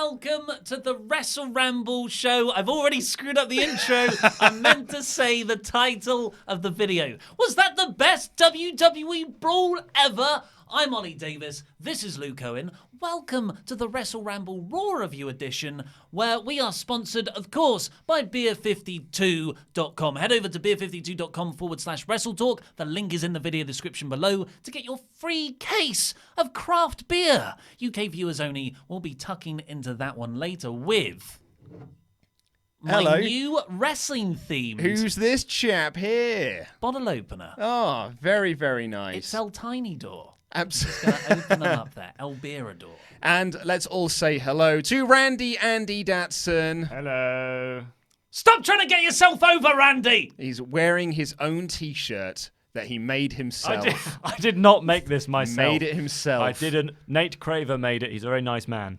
welcome to the WrestleRamble show. I've already screwed up the intro. I meant to say the title of the video. Was that the best WWE Brawl ever? I'm Ollie Davis. This is Luke Owen. Welcome to the WrestleRamble Raw Review Edition, where we are sponsored, of course, by beer52.com. Head over to beer52.com/WrestleTalk. The link is in the video description below to get your free case of craft beer. UK viewers only. We'll be tucking into that one later with my new wrestling theme. Who's this chap here? Bottle opener. Oh, very, very nice. It's El Tiny Door. Absolutely. It's going to open them up there. El Beerador. And let's all say hello to Randy Andy Datson. Hello. Stop trying to get yourself over, Randy! He's wearing his own T-shirt that he made himself. I did not make this myself. Made it himself. I didn't. Nate Craver made it. He's a very nice man.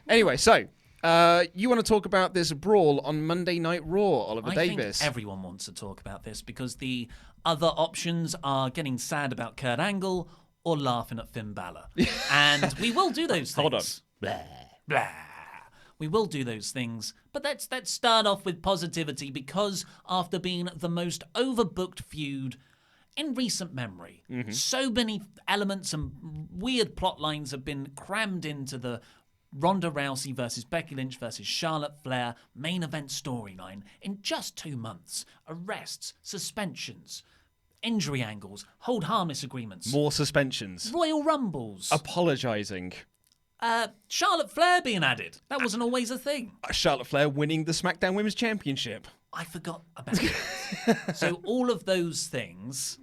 Anyway, so you want to talk about this brawl on Monday Night Raw, Oliver Davis? I think everyone wants to talk about this because the other options are getting sad about Kurt Angle or laughing at Finn Balor. And we will do those things. Hold on. Blah, blah. We will do those things. But let's start off with positivity because after being the most overbooked feud in recent memory, so many elements and weird plot lines have been crammed into the Ronda Rousey versus Becky Lynch versus Charlotte Flair main event storyline in just 2 months. Arrests, suspensions, injury angles, hold harmless agreements, More suspensions. Royal Rumbles, Apologising. Charlotte Flair being added. That wasn't always a thing. Charlotte Flair winning the SmackDown Women's Championship. I forgot about that. So all of those things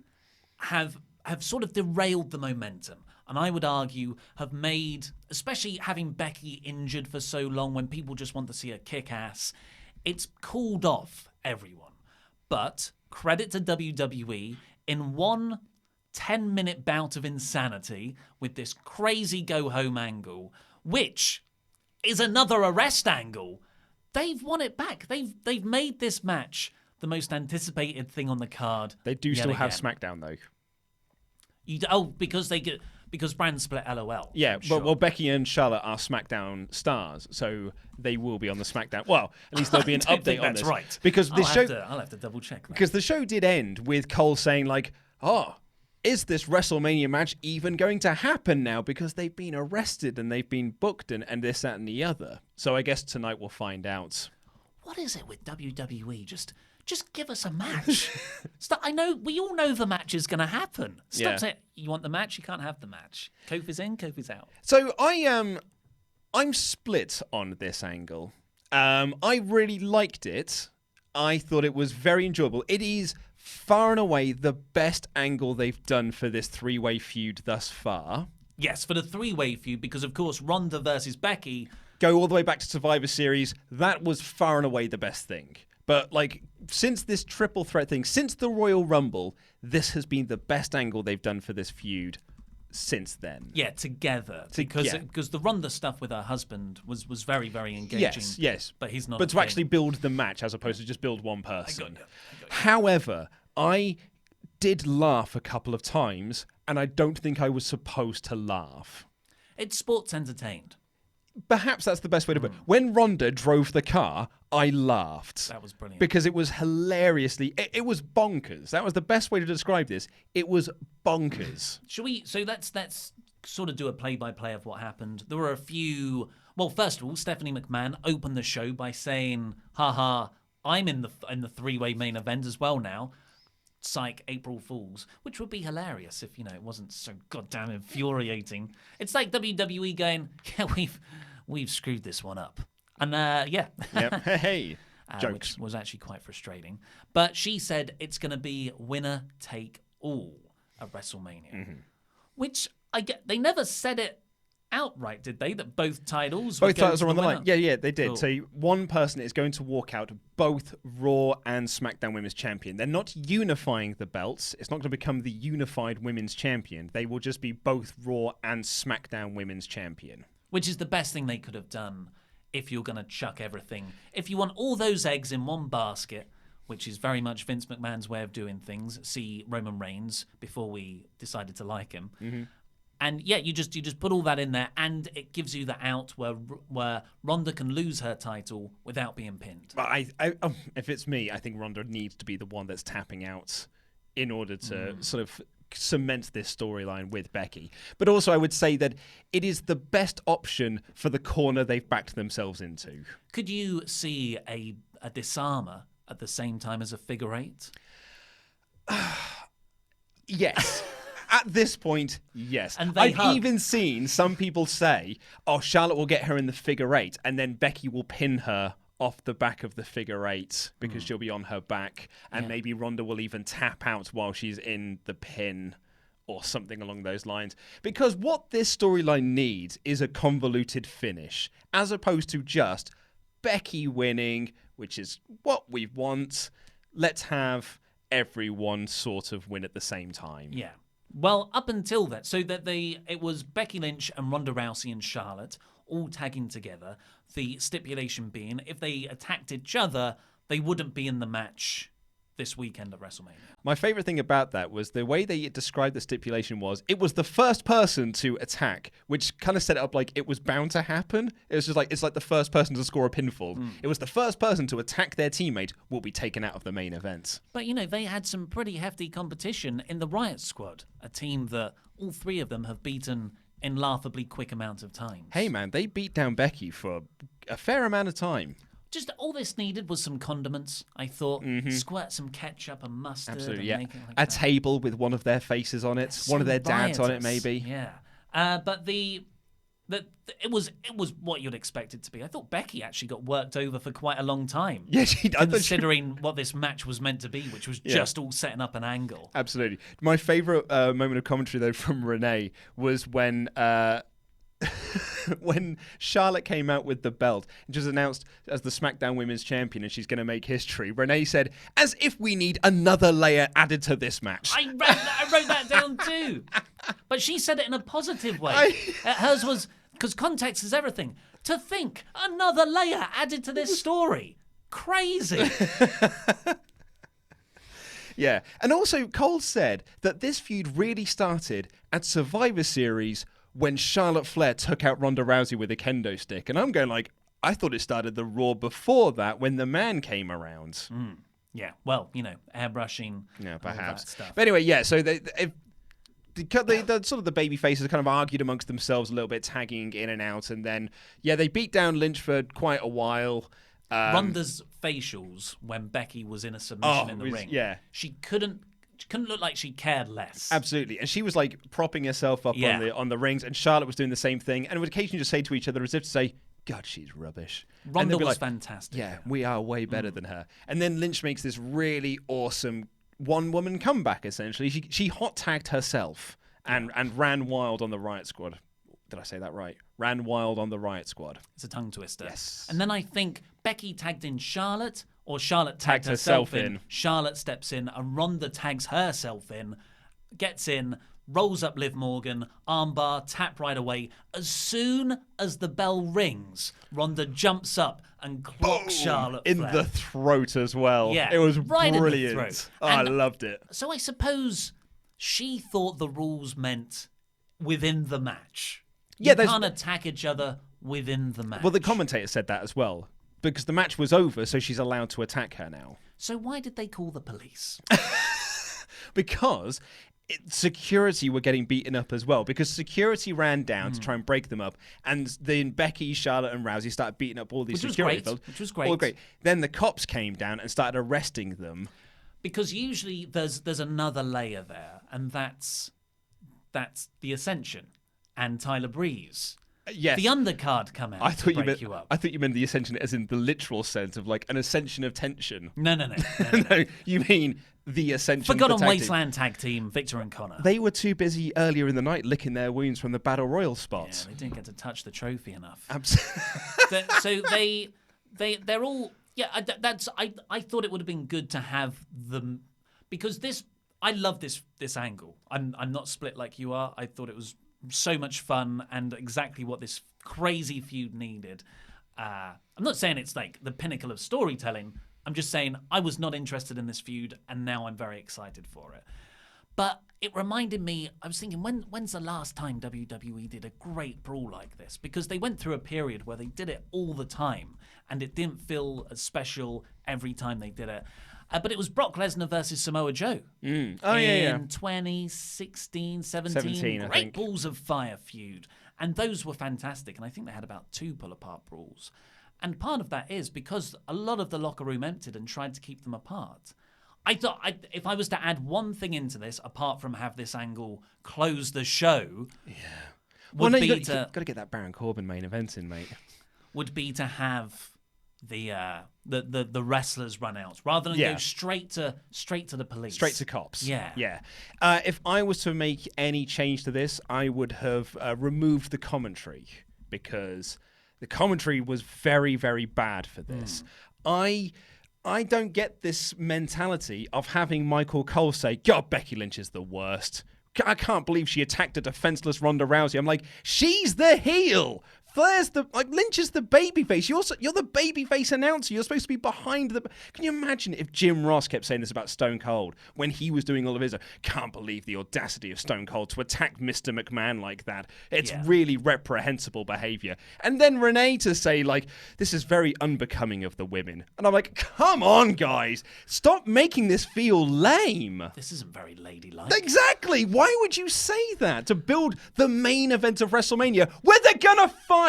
have sort of derailed the momentum. And I would argue have made, especially having Becky injured for so long when people just want to see her kick ass, it's cooled off everyone. But credit to WWE, in one 10-minute bout of insanity with this crazy go-home angle, which is another arrest angle, they've won it back. They've made this match the most anticipated thing on the card. They do still have SmackDown, though. Because brand split, LOL. Yeah, sure. well, Becky and Charlotte are SmackDown stars, so they will be on the SmackDown. Well, at least there'll be an update on that's this. Right. Because the I'll have to double check that. Because the show did end with Cole saying, like, is this WrestleMania match even going to happen now? Because they've been arrested and they've been booked and this, that, and the other. So I guess tonight we'll find out. What is it with WWE? Just give us a match. I know we all know the match is going to happen. Stop saying you want the match, you can't have the match. Kofi's in, Kofi's out. So I'm split on this angle. I really liked it. I thought it was very enjoyable. It is far and away the best angle they've done for this three-way feud thus far. Yes, for the three-way feud, because of course Ronda versus Becky go all the way back to Survivor Series. That was far and away the best thing. But, like, since this triple threat thing, since the Royal Rumble, this has been the best angle they've done for this feud since then. Yeah, together. Because the Ronda stuff with her husband was very, very engaging. Yes. But he's not. But to actually build the match as opposed to just build one person. I got you. However, I did laugh a couple of times, and I don't think I was supposed to laugh. It's sports entertained. Perhaps that's the best way to put it. When Ronda drove the car, I laughed. That was brilliant. Because it was hilariously... It was bonkers. That was the best way to describe this. It was bonkers. So let's sort of do a play-by-play of what happened. There were a few... Well, first of all, Stephanie McMahon opened the show by saying, haha, I'm in the three-way main event as well now. Psych, April Fools, which would be hilarious if, it wasn't so goddamn infuriating. It's like WWE going, yeah, we've screwed this one up. And, Yep. Hey. Jokes. Which was actually quite frustrating. But she said it's going to be winner take all at WrestleMania. Which, they never said it outright, did they? That both titles are on the line. Yeah, they did. Cool. So one person is going to walk out both Raw and SmackDown Women's Champion. They're not unifying the belts. It's not going to become the unified Women's Champion. They will just be both Raw and SmackDown Women's Champion. Which is the best thing they could have done if you're going to chuck everything. If you want all those eggs in one basket, which is very much Vince McMahon's way of doing things, see Roman Reigns before we decided to like him. And yeah, you just put all that in there, and it gives you the out where Ronda can lose her title without being pinned. But if it's me, I think Ronda needs to be the one that's tapping out in order to sort of cement this storyline with Becky. But also, I would say that it is the best option for the corner they've backed themselves into. Could you see a disarmer at the same time as a figure eight? Yes. At this point, yes. And they I've hug. even seen some people say, oh, Charlotte will get her in the figure eight, and then Becky will pin her off the back of the figure eight because she'll be on her back, and maybe Ronda will even tap out while she's in the pin or something along those lines. Because what this storyline needs is a convoluted finish, as opposed to just Becky winning, which is what we want. Let's have everyone sort of win at the same time. Yeah. Well, up until that, so that it was Becky Lynch and Ronda Rousey and Charlotte all tagging together. The stipulation being, if they attacked each other, they wouldn't be in the match this weekend at WrestleMania. My favorite thing about that was the way they described the stipulation was it was the first person to attack, which kind of set it up like it was bound to happen. It was just like, it's like the first person to score a pinfall. It was the first person to attack their teammate will be taken out of the main event. But, you know, they had some pretty hefty competition in the Riot Squad, a team that all three of them have beaten in laughably quick amount of time. Hey, man, they beat down Becky for a fair amount of time. Just all this needed was some condiments, I thought. Squirt some ketchup and mustard. Absolutely, and yeah. make it like A that. table with one of their faces on it, one of their dads on it, Riotous. maybe. Yeah. But it was what you'd expect it to be. I thought Becky actually got worked over for quite a long time. Yeah, considering what this match was meant to be, which was just all setting up an angle. Absolutely. My favourite moment of commentary, though, from Renee was when when Charlotte came out with the belt and just announced as the SmackDown Women's Champion and she's going to make history. Renee said, as if we need another layer added to this match. I wrote that down too. But she said it in a positive way. Hers was, because context is everything. To think, another layer added to this story. Crazy. Yeah. And also, Cole said that this feud really started at Survivor Series when Charlotte Flair took out Ronda Rousey with a kendo stick. And I'm going like, I thought it started the Raw before that when the man came around. Yeah, well, you know, airbrushing. Yeah, all perhaps. that stuff. But anyway, yeah, so the sort of the baby faces kind of argued amongst themselves a little bit, tagging in and out. And then, yeah, they beat down Lynch for quite a while. Ronda's facials when Becky was in a submission in the ring. Yeah. She couldn't look like she cared less. Absolutely. And she was like propping herself up on the rings, and Charlotte was doing the same thing and would occasionally just say to each other as if to say, God, she's rubbish. Ronda was fantastic. Yeah, we are way better than her. And then Lynch makes this really awesome one-woman comeback, essentially. She hot-tagged herself and ran wild on the Riot Squad. Did I say that right? Ran wild on the Riot Squad. It's a tongue twister. Yes. And then I think Becky tagged in Charlotte, or Charlotte tagged herself in. Charlotte steps in, and Ronda tags herself in, gets in, rolls up Liv Morgan, armbar, tap right away. As soon as the bell rings, Ronda jumps up and clocks Charlotte in Flair. the throat as well. Yeah, It was right in the brilliant. throat. Oh, I And loved it. So I suppose she thought the rules meant within the match. Yeah, You can't attack each other within the match. Well, the commentator said that as well. Because the match was over, so she's allowed to attack her now. So why did they call the police? Because security were getting beaten up as well. Because security ran down to try and break them up. And then Becky, Charlotte, and Rousey started beating up all these Which was security great, folks. which was great. All great. Then the cops came down and started arresting them. Because usually there's another layer there, and that's the Ascension and Tyler Breeze. Yes. The undercard come out to break you up. I thought you meant the ascension as in the literal sense of like an ascension of tension. No. No, you mean the ascension. Forgotten for tag team. Wasteland tag team, Victor and Connor. They were too busy earlier in the night licking their wounds from the Battle Royal spot. Yeah, they didn't get to touch the trophy enough. Absolutely. So they're all I thought it would have been good to have them, because I love this angle. I'm not split like you are. I thought it was so much fun and exactly what this crazy feud needed. I'm not saying it's like the pinnacle of storytelling. I'm just saying I was not interested in this feud, and now I'm very excited for it. But it reminded me, I was thinking, when's the last time WWE did a great brawl like this? Because they went through a period where they did it all the time, and it didn't feel as special every time they did it. But it was Brock Lesnar versus Samoa Joe in 2016, 17. Great Balls of Fire feud. And those were fantastic. And I think they had about 2 pull-apart brawls. And part of that is because a lot of the locker room emptied and tried to keep them apart. I thought if I was to add one thing into this, apart from have this angle close the show, Well, no, you got to get that Baron Corbin main event in, mate. Would be to have the wrestlers run out rather than go straight to the police, straight to cops. Yeah. If I was to make any change to this, I would have removed the commentary because the commentary was very, very bad for this. I don't get this mentality of having Michael Cole say, God, Becky Lynch is the worst. I can't believe she attacked a defenseless Ronda Rousey. I'm like, she's the heel. Lynch is the babyface. You're the babyface announcer. You're supposed to be behind the. Can you imagine if Jim Ross kept saying this about Stone Cold when he was doing all of his? Can't believe the audacity of Stone Cold to attack Mr. McMahon like that. It's really reprehensible behavior. And then Renee to say this is very unbecoming of the women. And I'm like, come on, guys, stop making this feel lame. This isn't very ladylike. Exactly. Why would you say that to build the main event of WrestleMania where they're gonna fight?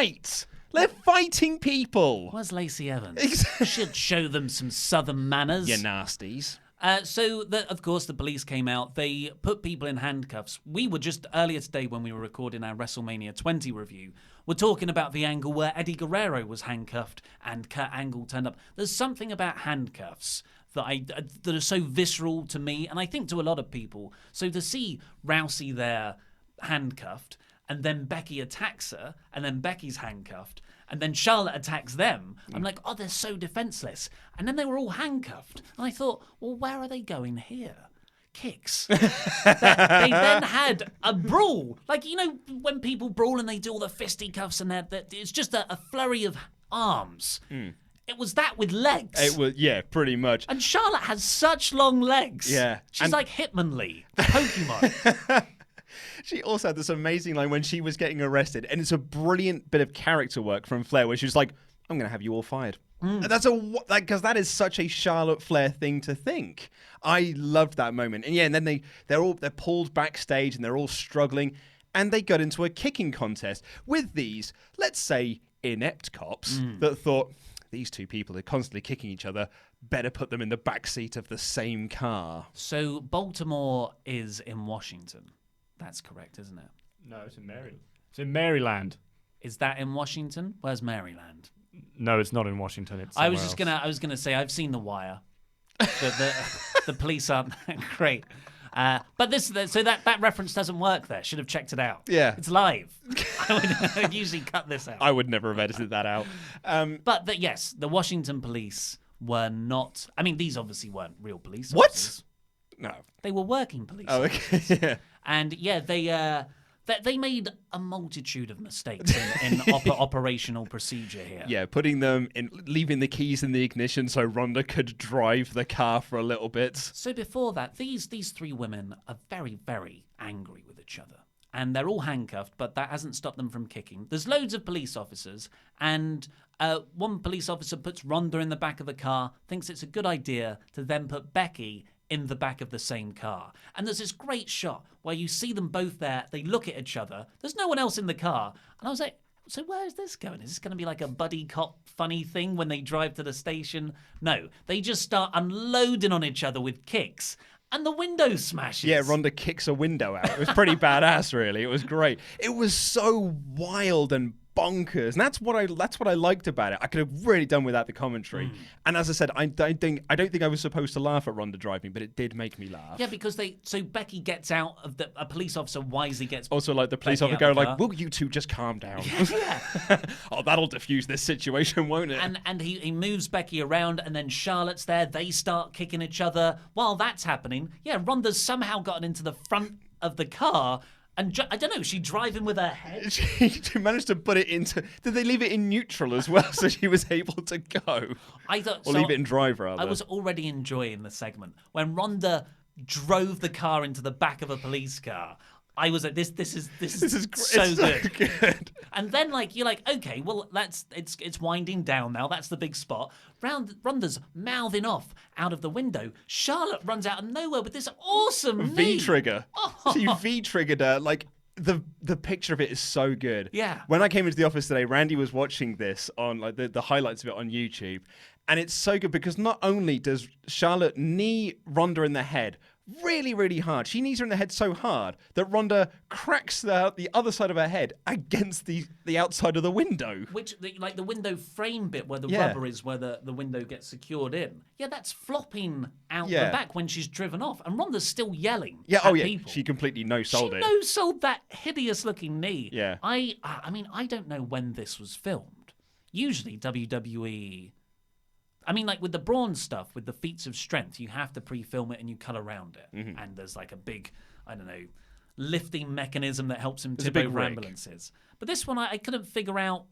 They're fighting people. Where's Lacey Evans? Should show them some southern manners. You nasties. Of course, the police came out. They put people in handcuffs. We were just earlier today when we were recording our WrestleMania 20 review, we're talking about the angle where Eddie Guerrero was handcuffed and Kurt Angle turned up. There's something about handcuffs that are so visceral to me, and I think to a lot of people. So to see Rousey there handcuffed, and then Becky attacks her, and then Becky's handcuffed, and then Charlotte attacks them. I'm like, oh, they're so defenseless. And then they were all handcuffed. And I thought, well, where are they going here? Kicks. They then had a brawl. When people brawl and they do all the fisticuffs and it's just a flurry of arms. It was that with legs. It was, pretty much. And Charlotte has such long legs. Yeah. She's like Hitmonlee, the Pokemon. She also had this amazing line when she was getting arrested, and it's a brilliant bit of character work from Flair, where she was like, "I'm going to have you all fired." And that's because that is such a Charlotte Flair thing to think. I loved that moment, and then they're pulled backstage, and they're all struggling, and they got into a kicking contest with these, let's say, inept cops that thought these two people are constantly kicking each other. Better put them in the backseat of the same car. So Baltimore is in Washington. That's correct, isn't it? No, it's in Maryland. It's in Maryland. Is that in Washington? Where's Maryland? No, it's not in Washington. It's I was gonna say I've seen The Wire. The police aren't great. But that reference doesn't work there. Should have checked it out. Yeah. It's live. I would usually cut this out. I would never have edited that out. But yes, the Washington police were not. I mean, these obviously weren't real police What? officers. No. They were working police. Oh, okay. Yeah. And they made a multitude of mistakes in operational procedure here. Yeah, putting them in, leaving the keys in the ignition so Ronda could drive the car for a little bit. So before that, these 3 women are very, very angry with each other. And they're all handcuffed, but that hasn't stopped them from kicking. There's loads of police officers, and one police officer puts Ronda in the back of the car, thinks it's a good idea to then put Becky in the back of the same car. And there's this great shot where you see them both there, they look at each other, there's no one else in the car, and I was like, so where is this going? Is this going to be like a buddy cop funny thing when they drive to the station? No, they just start unloading on each other with kicks, and the window smashes. Yeah, Ronda kicks a window out. It was pretty badass, really. It was great. It was so wild and bonkers, and that's what I liked about it. I could have really done without the commentary. And as I said, I don't think I was supposed to laugh at Ronda driving, but it did make me laugh. Yeah, because Becky gets out of a police officer wisely gets also like the police Becky officer go out the car. will you two just calm down? Yeah. Oh, that'll diffuse this situation, won't it? And he moves Becky around, and then Charlotte's there. They start kicking each other. While that's happening, Ronda's somehow gotten into the front of the car. And I don't know, is she driving with her head? She managed to put it into... Did they leave it in neutral as well so she was able to go? I thought... Or leave it in drive, rather. I was already enjoying the segment when Ronda drove the car into the back of a police car. I was like, this is so good. And then you're like, okay, well it's winding down now. That's the big spot. Ronda's mouthing off out of the window. Charlotte runs out of nowhere with this awesome knee. V-trigger. She V-triggered her. The picture of it is so good. Yeah. When I came into the office today, Randy was watching this on the highlights of it on YouTube, and it's so good because not only does Charlotte knee Ronda in the head really, really hard. She knees her in the head so hard that Ronda cracks the other side of her head against the outside of the window. Which, the window frame bit where the rubber is where the window gets secured in. Yeah, that's flopping out the back when she's driven off. And Ronda's still yelling at people. She completely no-sold it. She no-sold that hideous-looking knee. Yeah. I mean, I don't know when this was filmed. Usually WWE... I mean, with the Braun stuff, with the feats of strength, you have to pre-film it and you cut around it. Mm-hmm. And there's a big, lifting mechanism that helps him tip over ambulances. But this one, I couldn't figure out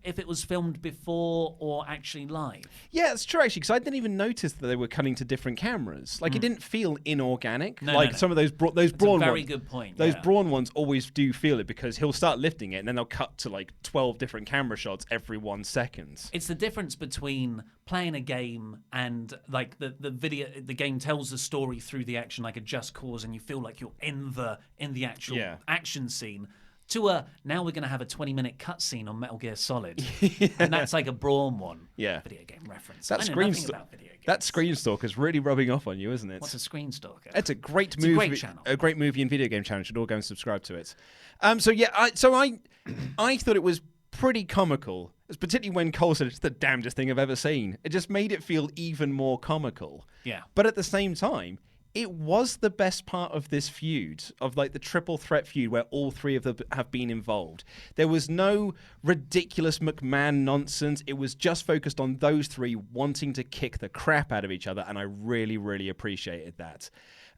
if it was filmed before or actually live. Yeah, it's true, actually, because I didn't even notice that they were cutting to different cameras. It didn't feel inorganic. No. Some of those Braun ones. Very good point. Those Braun ones always do feel it because he'll start lifting it and then they'll cut to 12 different camera shots every 1 second. It's the difference between playing a game and the game tells the story through the action like a Just Cause and you feel like you're in the actual action scene. Now we're going to have a 20-minute cutscene on Metal Gear Solid. And that's like a Braun one. Yeah. Video game reference. That I know nothing about video games. That Screen Stalker's really rubbing off on you, isn't it? What's a Screen Stalker? It's a great movie. A great channel. A great movie and video game channel. You should all go and subscribe to it. I thought it was pretty comical, particularly when Cole said it's the damnedest thing I've ever seen. It just made it feel even more comical. Yeah. But at the same time, it was the best part of this feud, of the triple threat feud where all three of them have been involved. There was no ridiculous McMahon nonsense. It was just focused on those three wanting to kick the crap out of each other, and I really, really appreciated that.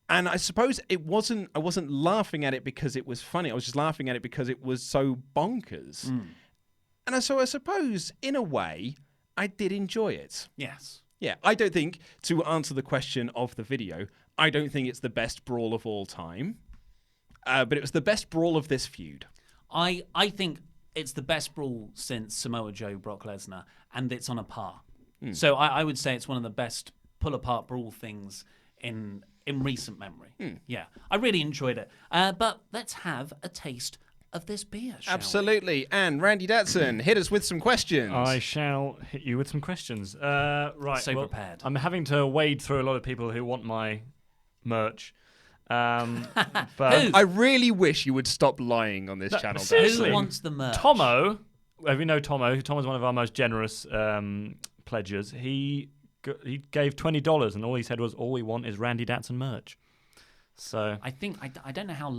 And I suppose I wasn't laughing at it because it was funny. I was just laughing at it because it was so bonkers. Mm. And so I suppose, in a way, I did enjoy it. Yes. Yeah, I don't think, to answer the question of the video, I don't think it's the best brawl of all time, but it was the best brawl of this feud. I think it's the best brawl since Samoa Joe, Brock Lesnar, and it's on a par. Mm. So I would say it's one of the best pull-apart brawl things in recent memory. Mm. Yeah, I really enjoyed it. But let's have a taste of this beer, shall Absolutely. And Randy Datson, hit us with some questions. I shall hit you with some questions. Right. So prepared. I'm having to wade through a lot of people who want my merch. But I really wish you would stop lying on this channel. Seriously. Who wants the merch? Tomo, if you know Tomo, Tomo's one of our most generous pledgers. He gave $20 and all he said was, all we want is Randy Datson merch. So I think I don't know how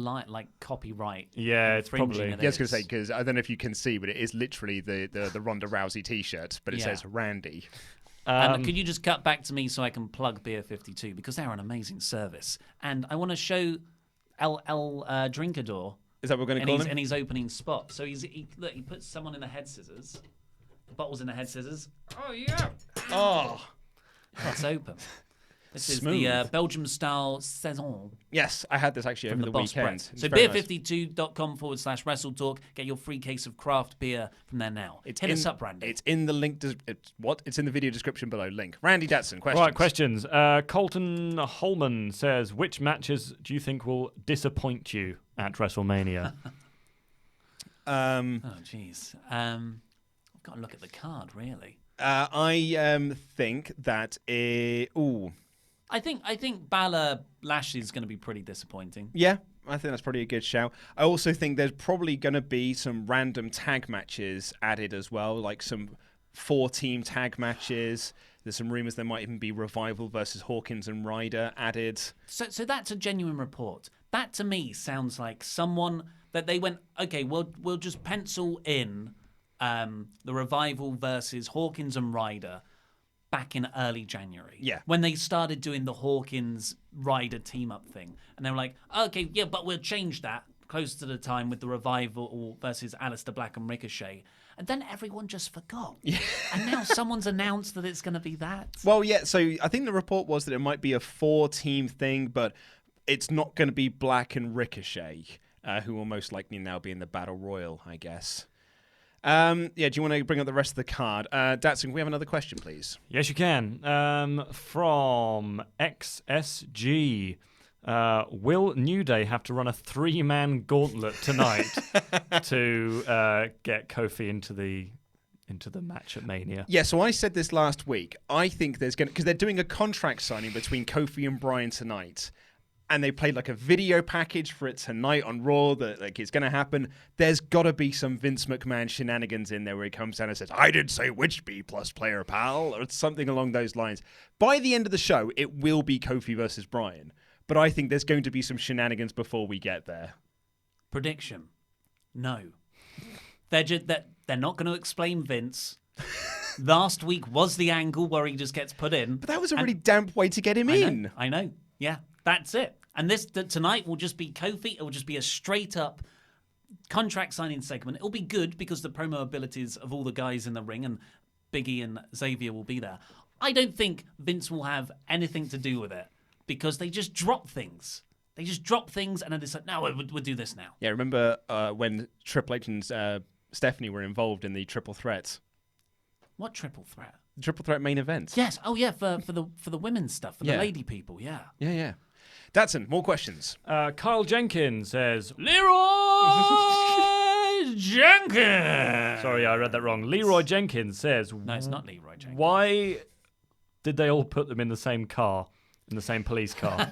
copyright. Yeah, it's probably. Yeah, I was going to say, because I don't know if you can see, but it is literally the Ronda Rousey T-shirt, but it says Randy. Could you just cut back to me so I can plug Beer 52 because they're an amazing service, and I want to show El Drinkador. Is that what we're going to call him? In his opening spot. So he puts someone in the head scissors. The bottle's in the head scissors. Oh yeah. Oh, it's open. This Smooth. is the Belgium-style Saison. Yes, I had this actually over the weekend. So beer52.com/WrestleTalk. Get your free case of craft beer from there now. Hit us up, Randy. It's in the link. It's in the video description below. Link. Randy Datson, questions. Right, questions. Colton Holman says, which matches do you think will disappoint you at WrestleMania? Oh, jeez. I've got to look at the card, really. I think that... I think Balor Lashley is going to be pretty disappointing. Yeah, I think that's probably a good shout. I also think there's probably going to be some random tag matches added as well, like some 4-team tag matches. There's some rumors there might even be Revival versus Hawkins and Ryder added. So that's a genuine report. That to me sounds like someone that they went, okay, we'll just pencil in the Revival versus Hawkins and Ryder back in early January. Yeah. When they started doing the Hawkins-Ryder team-up thing. And they were like, okay, yeah, but we'll change that closer to the time with the Revival versus Aleister Black and Ricochet. And then everyone just forgot. Yeah. And now someone's announced that it's going to be that. Well, yeah, so I think the report was that it might be a 4-team thing, but it's not going to be Black and Ricochet, who will most likely now be in the Battle Royal, I guess. Do you want to bring up the rest of the card? Datsun, can we have another question, please? Yes, you can. From XSG. Will New Day have to run a 3-man gauntlet tonight to get Kofi into the match at Mania? Yeah, so I said this last week. I think there's going to... Because they're doing a contract signing between Kofi and Bryan tonight. And they played like a video package for it tonight on Raw that like it's going to happen. There's got to be some Vince McMahon shenanigans in there where he comes down and says, I didn't say which B+ player, pal, or something along those lines. By the end of the show, it will be Kofi versus Bryan. But I think there's going to be some shenanigans before we get there. Prediction. No. They're not going to explain Vince. Last week was the angle where he just gets put in. But that was a really damp way to get him in. I know. Yeah, that's it. And tonight will just be Kofi. It will just be a straight up contract signing segment. It'll be good because the promo abilities of all the guys in the ring and Biggie and Xavier will be there. I don't think Vince will have anything to do with it because they just drop things. They just drop things and then decide, no, we'll do this now. Yeah, remember when Triple H and Stephanie were involved in the Triple Threat? What Triple Threat? The Triple Threat main event. Yes. Oh, yeah, for the women's stuff, for the lady people, yeah. Yeah. Datsun, more questions. Kyle Jenkins says, Leroy Jenkins! Sorry, I read that wrong. Leroy Jenkins says... No, it's not Leroy Jenkins. Why did they all put them in the same car? In the same police car?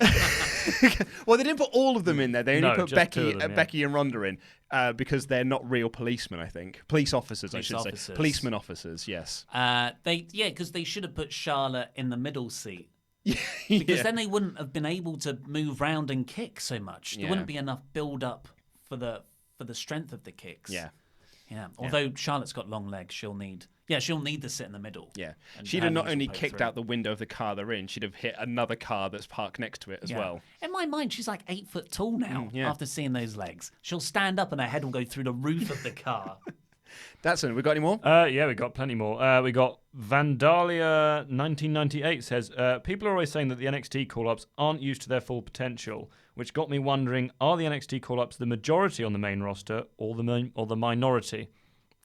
Well, they didn't put all of them in there. They only put Becky and Ronda in because they're not real policemen, I think. Police officers, I should say. Policeman officers, yes. Because they should have put Charlotte in the middle seat. Because then they wouldn't have been able to move around and kick so much. There wouldn't be enough build up for the strength of the kicks. Yeah. Although Charlotte's got long legs, she'll need to sit in the middle. Yeah. She'd have not only kicked out the window of the car they're in, she'd have hit another car that's parked next to it as well. In my mind, she's like 8 foot tall now after seeing those legs. She'll stand up and her head will go through the roof of the car. Datsun, we got any more? Yeah, we got plenty more. We got Vandalia1998 says, people are always saying that the NXT call-ups aren't used to their full potential, which got me wondering, are the NXT call-ups the majority on the main roster or the minority?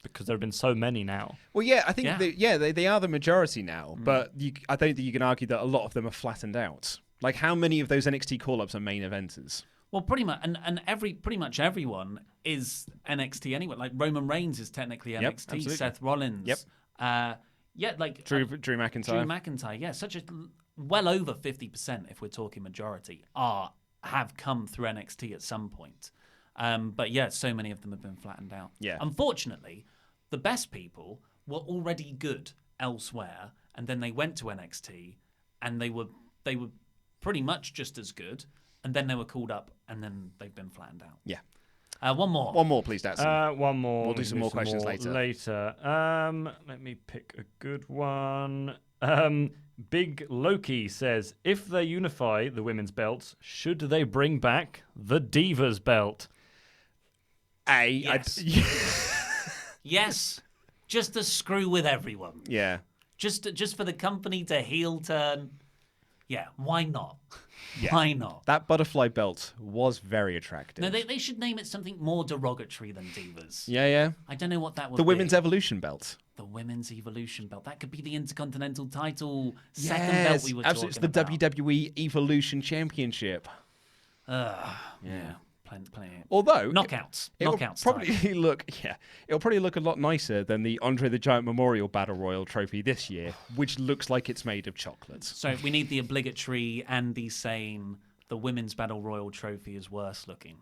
Because there have been so many now. Well, yeah, I think they are the majority now, but I don't think you can argue that a lot of them are flattened out. Like, how many of those NXT call-ups are main eventers? Well, pretty much, and pretty much everyone is NXT anyway. Like Roman Reigns is technically NXT. Seth Rollins. Yep. Drew McIntyre. Drew McIntyre. Yeah, such a well over 50%, if we're talking majority, have come through NXT at some point. But yeah, so many of them have been flattened out. Yeah. Unfortunately, the best people were already good elsewhere, and then they went to NXT, and they were pretty much just as good. And then they were called up, and then they've been flattened out. Yeah. One more. One more, please, Datsun. One more. We'll do some more questions later. Let me pick a good one. Big Loki says, if they unify the women's belts, should they bring back the Divas belt? Yes. Yes. Just to screw with everyone. Yeah. Just for the company to heel turn. Yeah, why not? Yeah. Why not? That butterfly belt was very attractive. No, they should name it something more derogatory than Divas. Yeah. I don't know what that would be. The Women's Evolution belt. The Women's Evolution belt. That could be the Intercontinental title second belt we were talking about. It's the WWE Evolution Championship. Yeah. Plenty. Although knockouts. It'll probably look a lot nicer than the Andre the Giant Memorial Battle Royal trophy this year, which looks like it's made of chocolates. So we need the obligatory Andy saying the Women's Battle Royal trophy is worse looking.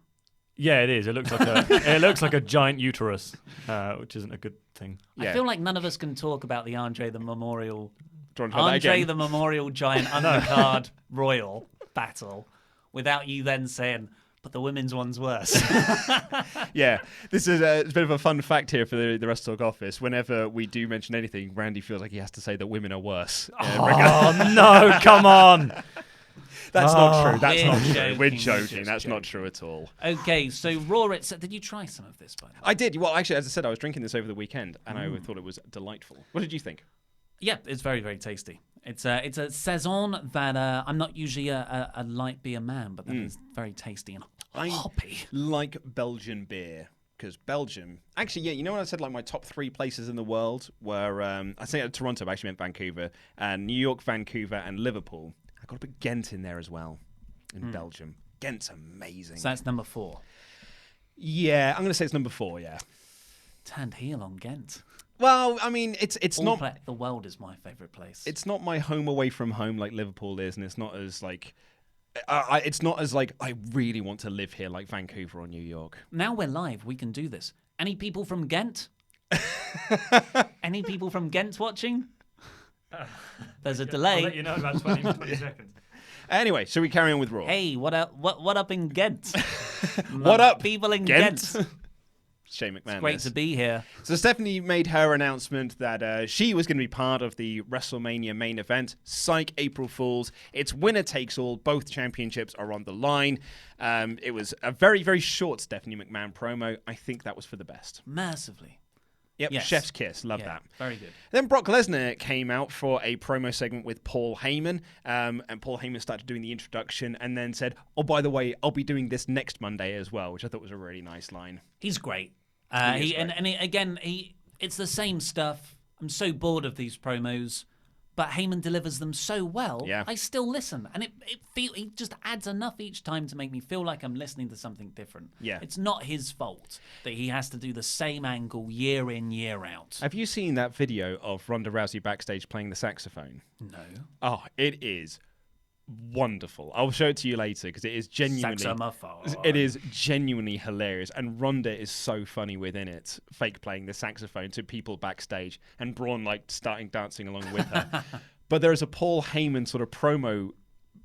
Yeah, it is. It looks like a giant uterus, which isn't a good thing. Yeah. I feel like none of us can talk about the Andre the Memorial Giant Undercard Royal battle without you then saying, but the women's one's worse. Yeah, this is a bit of a fun fact here for the WrestleTalk office. Whenever we do mention anything, Randy feels like he has to say that women are worse. Oh, no, come on. That's not true. That's We're not true. joking, We're we're joking. just That's not joking. true at all. Okay, so Raw. Did you try some of this, by the way? I did. Well, actually, as I said, I was drinking this over the weekend, and I thought it was delightful. What did you think? Yeah, it's very, very tasty. It's a saison that I'm not usually a light beer man, but that is very tasty and hoppy. Like Belgian beer. Because Belgium, actually, yeah, you know when I said like my top 3 places in the world were, I say Toronto, but I actually meant Vancouver, New York, Vancouver, and Liverpool. I got to put Ghent in there as well, in Belgium. Ghent's amazing. So that's number 4. Yeah, I'm going to say it's number 4. Yeah. Turned heel on Ghent. Well, I mean, it's not The world is my favourite place. it's not my home away from home like Liverpool is, and it's not as like. It's not as like I really want to live here like Vancouver or New York. Now we're live. We can do this. Any people from Ghent? Any people from Ghent watching? There's a I'll delay. let you know about 20 seconds. Anyway, shall we carry on with Raw? Hey, what up in Ghent? What up, people in Ghent? Ghent? Shane McMahon. Great to be here. So Stephanie made her announcement that she was going to be part of the WrestleMania main event. Psych, April Fools. It's winner takes all. Both championships are on the line. It was a very, very short Stephanie McMahon promo. I think that was for the best. Massively. Yep, Yes. chef's kiss. Love Yeah, that. very good. Then Brock Lesnar came out for a promo segment with Paul Heyman, and Paul Heyman started doing the introduction and then said, "Oh, by the way, I'll be doing this next Monday as well," which I thought was a really nice line. He's great. He is great. Again, it's the same stuff. I'm so bored of these promos, but Heyman delivers them so well. Yeah. I still listen, and he just adds enough each time to make me feel like I'm listening to something different. Yeah. It's not his fault that he has to do the same angle year in, year out. Have you seen that video of Ronda Rousey backstage playing the saxophone? No. Oh, it is wonderful. I'll show it to you later because it is genuinely. Saxophone. It is genuinely hilarious, and Ronda is so funny within it, fake playing the saxophone to people backstage, and Braun like starting dancing along with her. But there is a Paul Heyman sort of promo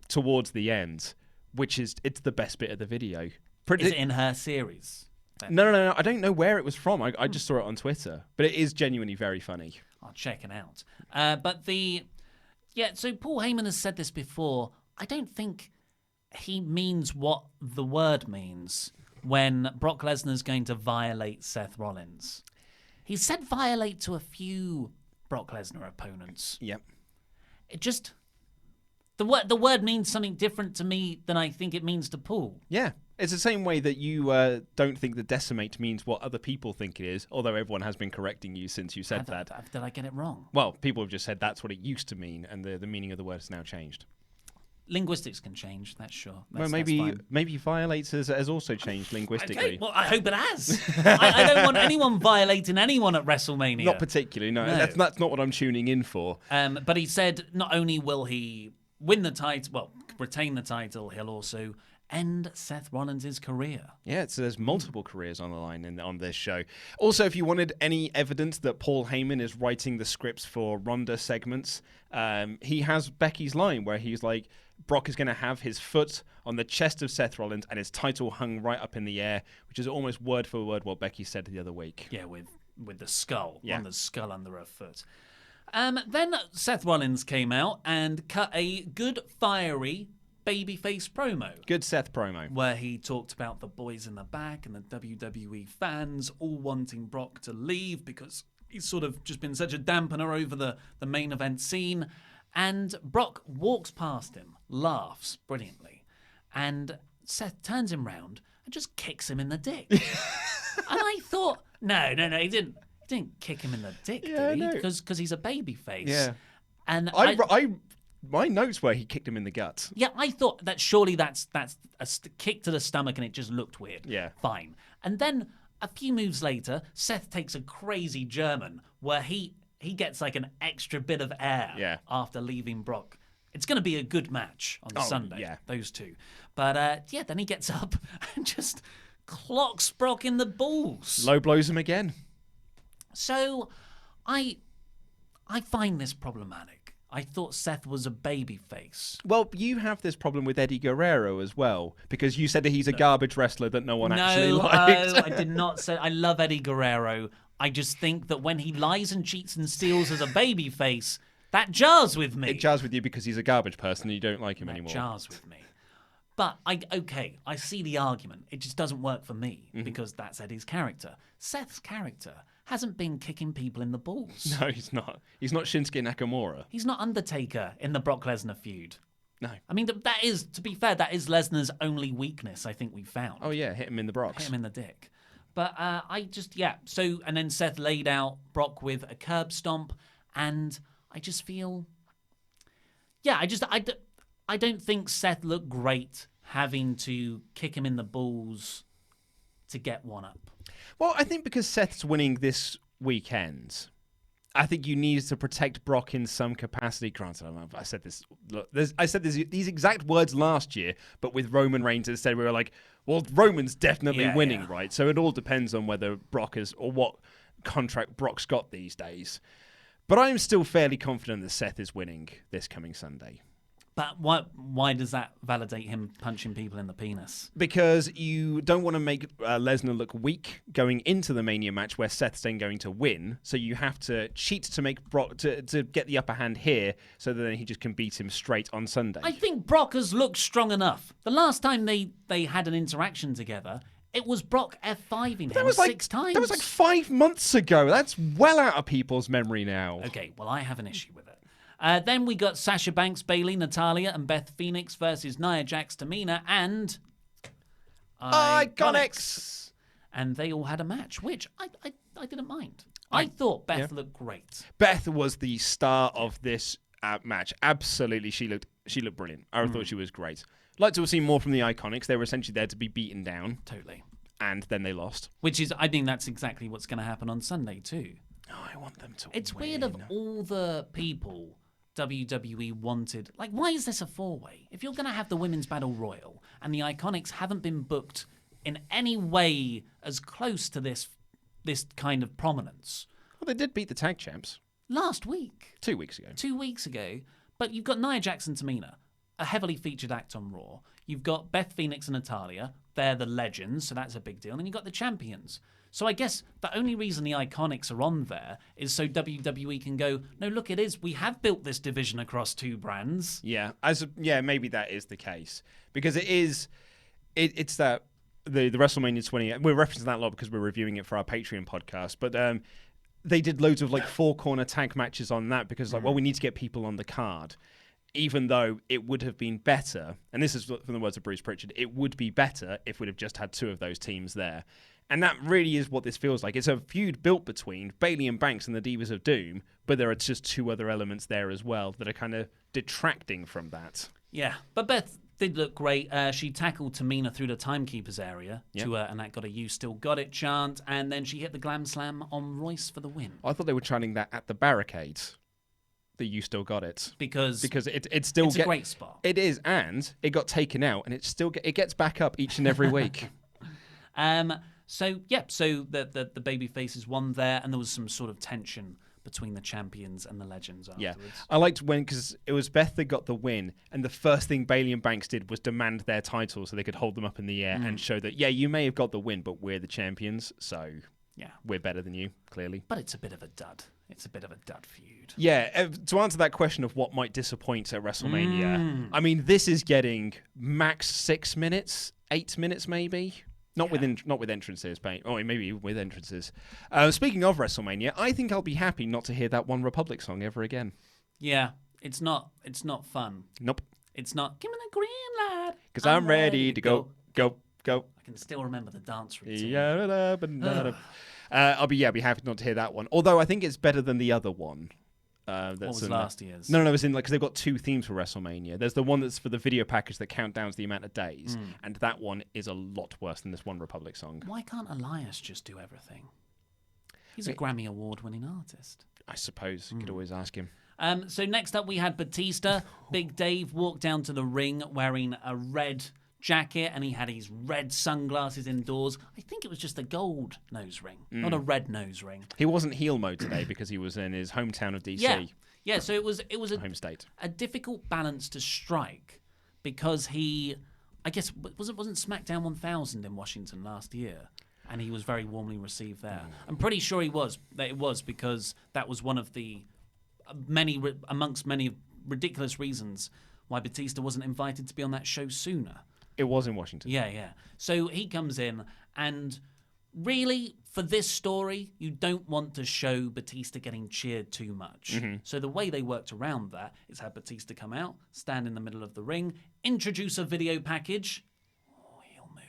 towards the end, which it's the best bit of the video. Is it in her series? No. I don't know where it was from. I just saw it on Twitter, but it is genuinely very funny. I'll check it out. So Paul Heyman has said this before. I don't think he means what the word means when Brock Lesnar's going to violate Seth Rollins. He said violate to a few Brock Lesnar opponents. Yep. It just the word means something different to me than I think it means to Paul. Yeah. It's the same way that you don't think the decimate means what other people think it is, although everyone has been correcting you since you said that. Did I get it wrong? Well, people have just said that's what it used to mean, and the meaning of the word has now changed. Linguistics can change, that's sure. Well, That's fine. maybe violates has also changed linguistically. Okay, well, I hope it has. I don't want anyone violating anyone at WrestleMania. Not particularly, no. That's not what I'm tuning in for. But he said not only will he win the title, retain the title, he'll also end Seth Rollins' career. Yeah, there's multiple careers on the line on this show. Also, if you wanted any evidence that Paul Heyman is writing the scripts for Ronda segments, he has Becky's line where he's like, Brock is going to have his foot on the chest of Seth Rollins and his title hung right up in the air, which is almost word for word what Becky said the other week. Yeah, with the skull, Yeah. Ronda's skull under her foot. Then Seth Rollins came out and cut a good, fiery babyface promo. Good Seth promo. Where he talked about the boys in the back and the WWE fans all wanting Brock to leave because he's sort of just been such a dampener over the main event scene. And Brock walks past him, laughs brilliantly, and Seth turns him round and just kicks him in the dick. And I thought, no, he didn't kick him in the dick, Yeah, did he? no. Because he's a babyface. Yeah. And my notes were he kicked him in the gut. yeah, I thought that surely that's a kick to the stomach and it just looked weird. Yeah. Fine. And then a few moves later, Seth takes a crazy German where he gets like an extra bit of air after leaving Brock. It's going to be a good match on Sunday, those two. But then he gets up and just clocks Brock in the balls. Low blows him again. So I find this problematic. I thought Seth was a babyface. Well, you have this problem with Eddie Guerrero as well, because you said that he's a garbage wrestler that no one actually likes. No, I did not say. I love Eddie Guerrero. I just think that when he lies and cheats and steals as a babyface, That jars with me. It jars with you because he's a garbage person and you don't like him That anymore. jars with me. But, I see the argument. It just doesn't work for me because that's Eddie's character. Seth's character hasn't been kicking people in the balls. No, he's not. He's not Shinsuke Nakamura. He's not Undertaker in the Brock Lesnar feud. No. I mean, that is, to be fair, that is Lesnar's only weakness, I think we found. Oh, yeah, hit him in the Brocks. Hit him in the dick. But so, and then Seth laid out Brock with a curb stomp, and I just feel, I don't think Seth looked great having to kick him in the balls to get one up. Well, I think because Seth's winning this weekend, I think you need to protect Brock in some capacity. Granted, I said this. Look, I said these exact words last year, but with Roman Reigns instead, we were like, well, Roman's definitely winning, right? So it all depends on whether Brock is or what contract Brock's got these days. But I'm still fairly confident that Seth is winning this coming Sunday. But why does that validate him punching people in the penis? Because you don't want to make Lesnar look weak going into the Mania match where Seth's then going to win. So you have to cheat to make Brock to get the upper hand here so that then he just can beat him straight on Sunday. I think Brock has looked strong enough. The last time they had an interaction together, it was Brock F5ing him 6 times. That was like 5 months ago. That's well out of people's memory now. Okay, well, I have an issue with it. Then we got Sasha Banks, Bayley, Natalya, and Beth Pheonix versus Nia Jax, Tamina, and IIconics. And they all had a match, which I didn't mind. I thought Beth looked great. Beth was the star of this match. Absolutely, she looked brilliant. I thought she was great. Like to have seen more from the IIconics. They were essentially there to be beaten down. Totally. And then they lost. Which is, I think that's exactly what's going to happen on Sunday too. Oh, I want them to It's win. weird of all the people WWE wanted. Like, why is this a 4-way? If you're going to have the Women's Battle Royal and the IIconics haven't been booked in any way as close to this kind of prominence. Well, they did beat the tag champs. Last week. 2 weeks ago. 2 weeks ago. But you've got Nia Jax and Tamina, a heavily featured act on Raw. You've got Beth Pheonix and Natalya. They're the legends, so that's a big deal. And then you've got the champions. So I guess the only reason the IIconics are on there is so WWE can go, no, look, it is. We have built this division across 2 brands. Yeah, maybe that is the case because it's that the WrestleMania 20. We're referencing that a lot because we're reviewing it for our Patreon podcast, but they did loads of like 4-corner tag matches on that because like, well, we need to get people on the card. Even though it would have been better, and this is from the words of Bruce Pritchard, it would be better if we'd have just had 2 of those teams there. And that really is what this feels like. It's a feud built between Bayley and Banks and the Divas of Doom, but there are just 2 other elements there as well that are kind of detracting from that. Yeah, but Beth did look great. She tackled Tamina through the timekeeper's area and that got a "You Still Got It" chant, and then she hit the Glam Slam on Royce for the win. I thought they were chanting that at the barricades. That "You Still Got It" because it still it's a great spot. It is, and it got taken out, and it gets back up each and every week. So the baby faces won there, and there was some sort of tension between the champions and the legends afterwards. Yeah, I liked when because it was Beth that got the win, and the first thing Bayley and Banks did was demand their titles so they could hold them up in the air and show that you may have got the win, but we're the champions, so we're better than you, clearly. But it's a bit of a dud. It's a bit of a dud feud. Yeah, to answer that question of what might disappoint at WrestleMania, I mean, this is getting max 6 minutes, 8 minutes maybe. Not with entrances, maybe with entrances. Speaking of WrestleMania, I think I'll be happy not to hear that One Republic song ever again. Yeah, it's not fun. Nope. It's not, give me the green light. Because I'm ready to go. I can still remember the dance routine. I'll be happy not to hear that one. Although I think it's better than the other one. What was last year's? No, it's in because they've got 2 themes for WrestleMania. There's the one that's for the video package that countdowns the amount of days, and that one is a lot worse than this One Republic song. Why can't Elias just do everything? He's a Grammy Award-winning artist. I suppose you could always ask him. So next up we had Batista. Big Dave walked down to the ring wearing a red jacket, and he had his red sunglasses indoors. I think it was just a gold nose ring, not a red nose ring. He wasn't heel mode today because he was in his hometown of DC. Yeah. So it was home state. A difficult balance to strike because he, I guess, wasn't SmackDown 1000 in Washington last year, and he was very warmly received there. I'm pretty sure he was. That it was because that was one of the amongst many ridiculous reasons why Batista wasn't invited to be on that show sooner. It was in Washington. Yeah. So he comes in, and really, for this story, you don't want to show Batista getting cheered too much. Mm-hmm. So the way they worked around that is have Batista come out, stand in the middle of the ring, introduce a video package. Oh, he'll move.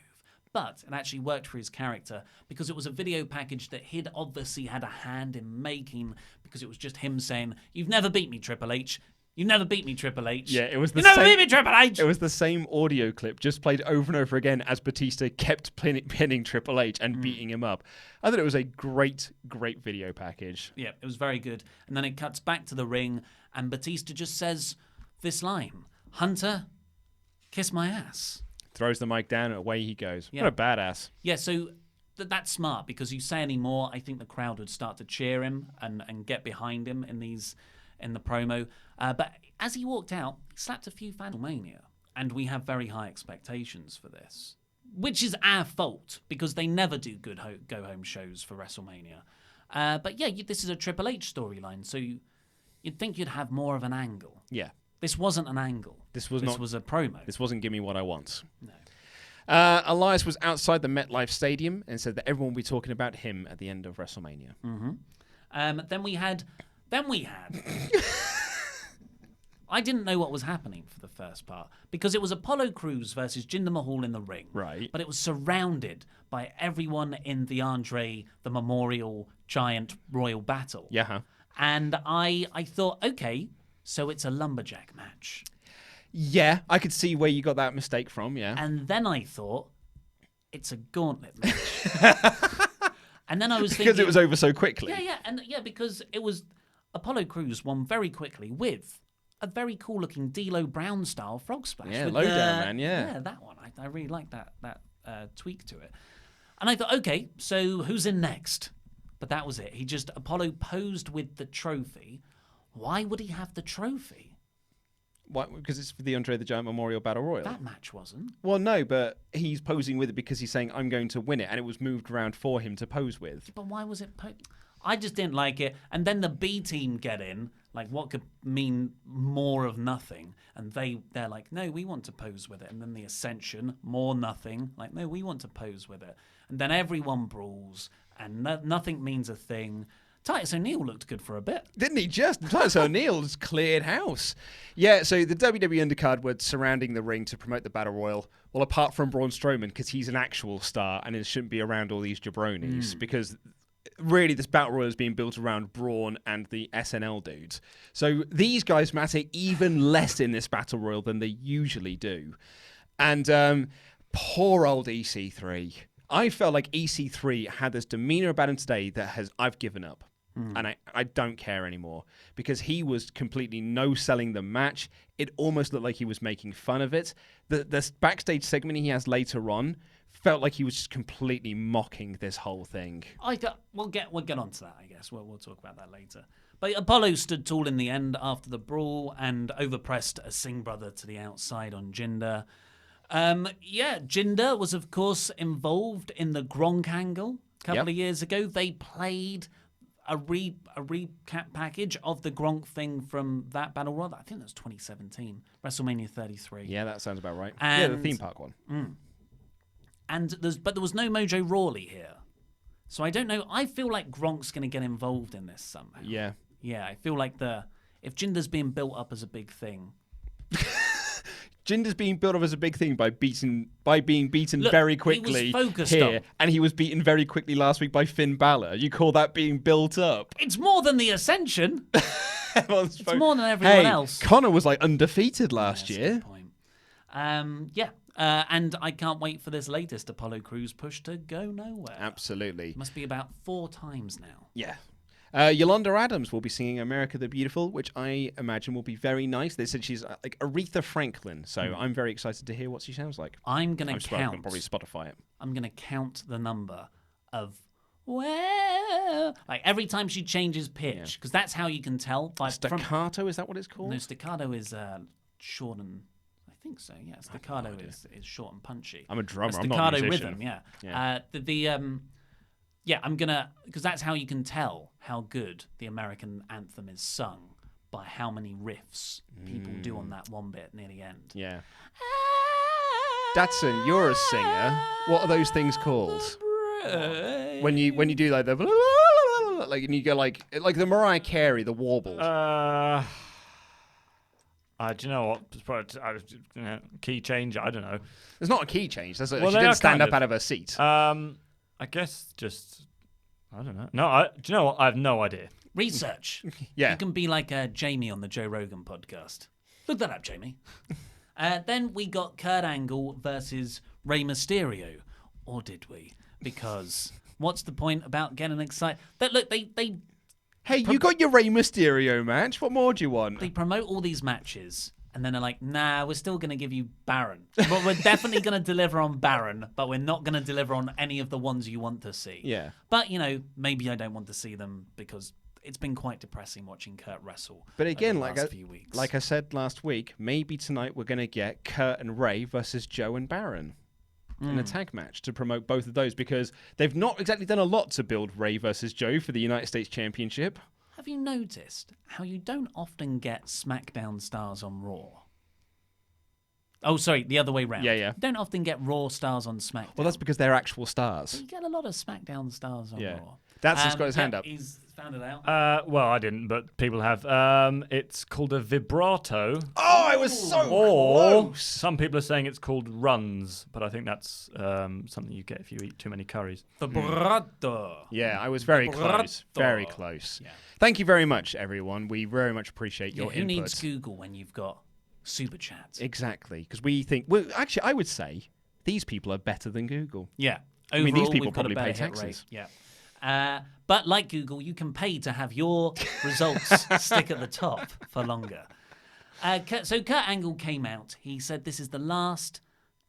But it actually worked for his character because it was a video package that he'd obviously had a hand in making, because it was just him saying, "You've never beat me, Triple H. You never beat me, Triple H. Yeah, it was the You never same. beat me, Triple H." It was the same audio clip, just played over and over again as Batista kept pinning Triple H and beating him up. I thought it was a great video package. Yeah, it was very good. And then it cuts back to the ring, and Batista just says this line, "Hunter, kiss my ass." Throws the mic down, and away he goes. Yeah. What a badass. Yeah, so that's smart, because you say any more, I think the crowd would start to cheer him and get behind him in the promo. But as he walked out, he slapped a few fans. Mania, and we have very high expectations for this, which is our fault, because they never do good go-home shows for WrestleMania. But yeah, this is a Triple H storyline, so you'd think you'd have more of an angle. Yeah. This wasn't an angle. This was a promo. This wasn't Give Me What I Want. No. Elias was outside the MetLife Stadium and said that everyone will be talking about him at the end of WrestleMania. Mm-hmm. Then we had. I didn't know what was happening for the first part, because it was Apollo Crews versus Jinder Mahal in the ring. Right. But it was surrounded by everyone in the Andre the Memorial Giant Royal Battle. Yeah. Huh? And I thought, okay, so it's a lumberjack match. Yeah, I could see where you got that mistake from, yeah. And then I thought, it's a gauntlet match. And then I was thinking, because it was over so quickly. because it was Apollo Crews won very quickly with a very cool looking D'Lo Brown style frog splash. Yeah, with low down, man, yeah. Yeah, that one. I really like that tweak to it. And I thought, okay, so who's in next? But that was it. Apollo posed with the trophy. Why would he have the trophy? Why? Because it's for the Andre the Giant Memorial Battle Royal. That match wasn't. Well, no, but he's posing with it because he's saying, I'm going to win it, and it was moved around for him to pose with. But why was it I just didn't like it. And then the B team get in, like what could mean more of nothing. And they're like, no, we want to pose with it. And then the Ascension, more nothing. Like, no, we want to pose with it. And then everyone brawls, and nothing means a thing. Titus O'Neil looked good for a bit. Didn't he just? Titus O'Neil just cleared house. Yeah, so the WWE undercard were surrounding the ring to promote the Battle Royal. Well, apart from Braun Strowman, because he's an actual star and it shouldn't be around all these jabronis, because really this Battle Royal is being built around Braun and the SNL dudes. So these guys matter even less in this Battle Royal than they usually do. And poor old EC3. I felt like EC3 had this demeanor about him today that I've given up. And I don't care anymore, because he was completely no-selling the match. It almost looked like he was making fun of it. The backstage segment he has later on felt like he was just completely mocking this whole thing. We'll get onto that, I guess. We'll talk about that later. But Apollo stood tall in the end after the brawl and overpressed a Singh brother to the outside on Jinder. Jinder was, of course, involved in the Gronk angle a couple of years ago. They played a recap package of the Gronk thing from that Battle Royal. I think that was 2017, WrestleMania 33. Yeah, that sounds about right. And, the theme park one. But there was no Mojo Rawley here. So I don't know. I feel like Gronk's going to get involved in this somehow. Yeah. Yeah, I feel like if Jinder's being built up as a big thing. Jinder's being built up as a big thing by being beaten very quickly he was focused here, and he was beaten very quickly last week by Finn Balor. You call that being built up? It's more than the Ascension. It's more than everyone else. Connor was like undefeated last year. That's a good point. And I can't wait for this latest Apollo Crews push to go nowhere. Absolutely. Must be about 4 times now. Yeah. Yolanda Adams will be singing America the Beautiful, which I imagine will be very nice. They said she's like Aretha Franklin, so I'm very excited to hear what she sounds like. I'm going to count. I'll probably Spotify it. I'm going to count the number of well, like every time she changes pitch, because that's how you can tell. Staccato, is that what it's called? No, staccato is short and... I think so, yeah. Staccato is short and punchy. I'm a drummer, a I'm not a musician. rhythm, yeah. I'm gonna, because that's how you can tell how good the American anthem is sung, by how many riffs people do on that one bit near the end. Yeah. Datsun, you're a singer. What are those things called? When you do like the like, and you go like the Mariah Carey, the warble. Do you know what? It's probably, key change. I don't know. There's not a key change. She they didn't are stand kind up of. out of her seat. I guess just I don't know. No, do you know what? I have no idea. Research. Yeah. You can be like Jamie on the Joe Rogan podcast. Look that up, Jamie. Then we got Kurt Angle versus Rey Mysterio. Or did we? Because what's the point about getting excited? Look, they Hey, you got your Rey Mysterio match. What more do you want? They promote all these matches, and then they're like, nah, we're still going to give you Baron. Well, we're definitely going to deliver on Baron, but we're not going to deliver on any of the ones you want to see. Yeah. But, maybe I don't want to see them because it's been quite depressing watching Kurt wrestle. But again, over the last few weeks. like I said last week, maybe tonight we're going to get Kurt and Rey versus Joe and Baron in a tag match to promote both of those, because they've not exactly done a lot to build Rey versus Joe for the United States Championship. Have you noticed how you don't often get SmackDown stars on Raw? Oh, sorry, the other way round. Yeah. You don't often get Raw stars on SmackDown. Well, that's because they're actual stars. You get a lot of SmackDown stars on Raw. That's just got his hand up. He's found it out. Well, I didn't, but people have. It's called a vibrato. Oh, I was so Or close. some people are saying it's called runs, but I think that's something you get if you eat too many curries. Vibrato. Yeah, I was very close. Vibrato. Very close. Yeah. Thank you very much, everyone. We very much appreciate your Who input. needs Google when you've got Super Chat? Exactly, because we think. Well, actually, I would say these people are better than Google. Yeah. I mean, these Overall, people we've got a probably pay better hit taxes. rate. Yeah. But like Google, you can pay to have your results stick at the top for longer. So Kurt Angle came out. He said this is the last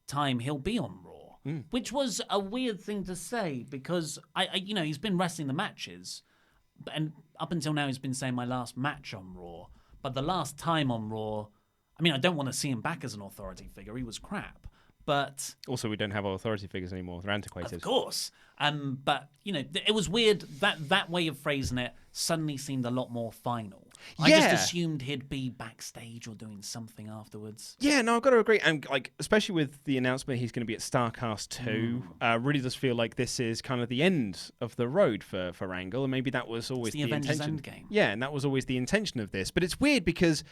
time he'll be on Raw, which was a weird thing to say because he's been wrestling the matches, and up until now he's been saying my last match on Raw. But the last time on Raw, I mean, I don't want to see him back as an authority figure. He was crap. But also, we don't have authority figures anymore. They're antiquated. of course. But, it was weird. That way of phrasing it suddenly seemed a lot more final. I just assumed he'd be backstage or doing something afterwards. Yeah, no, I've got to agree. And especially with the announcement he's going to be at StarCast 2, really does feel like this is kind of the end of the road for Angle. And maybe that was always the Avengers intention. Endgame. Yeah, and that was always the intention of this. But it's weird because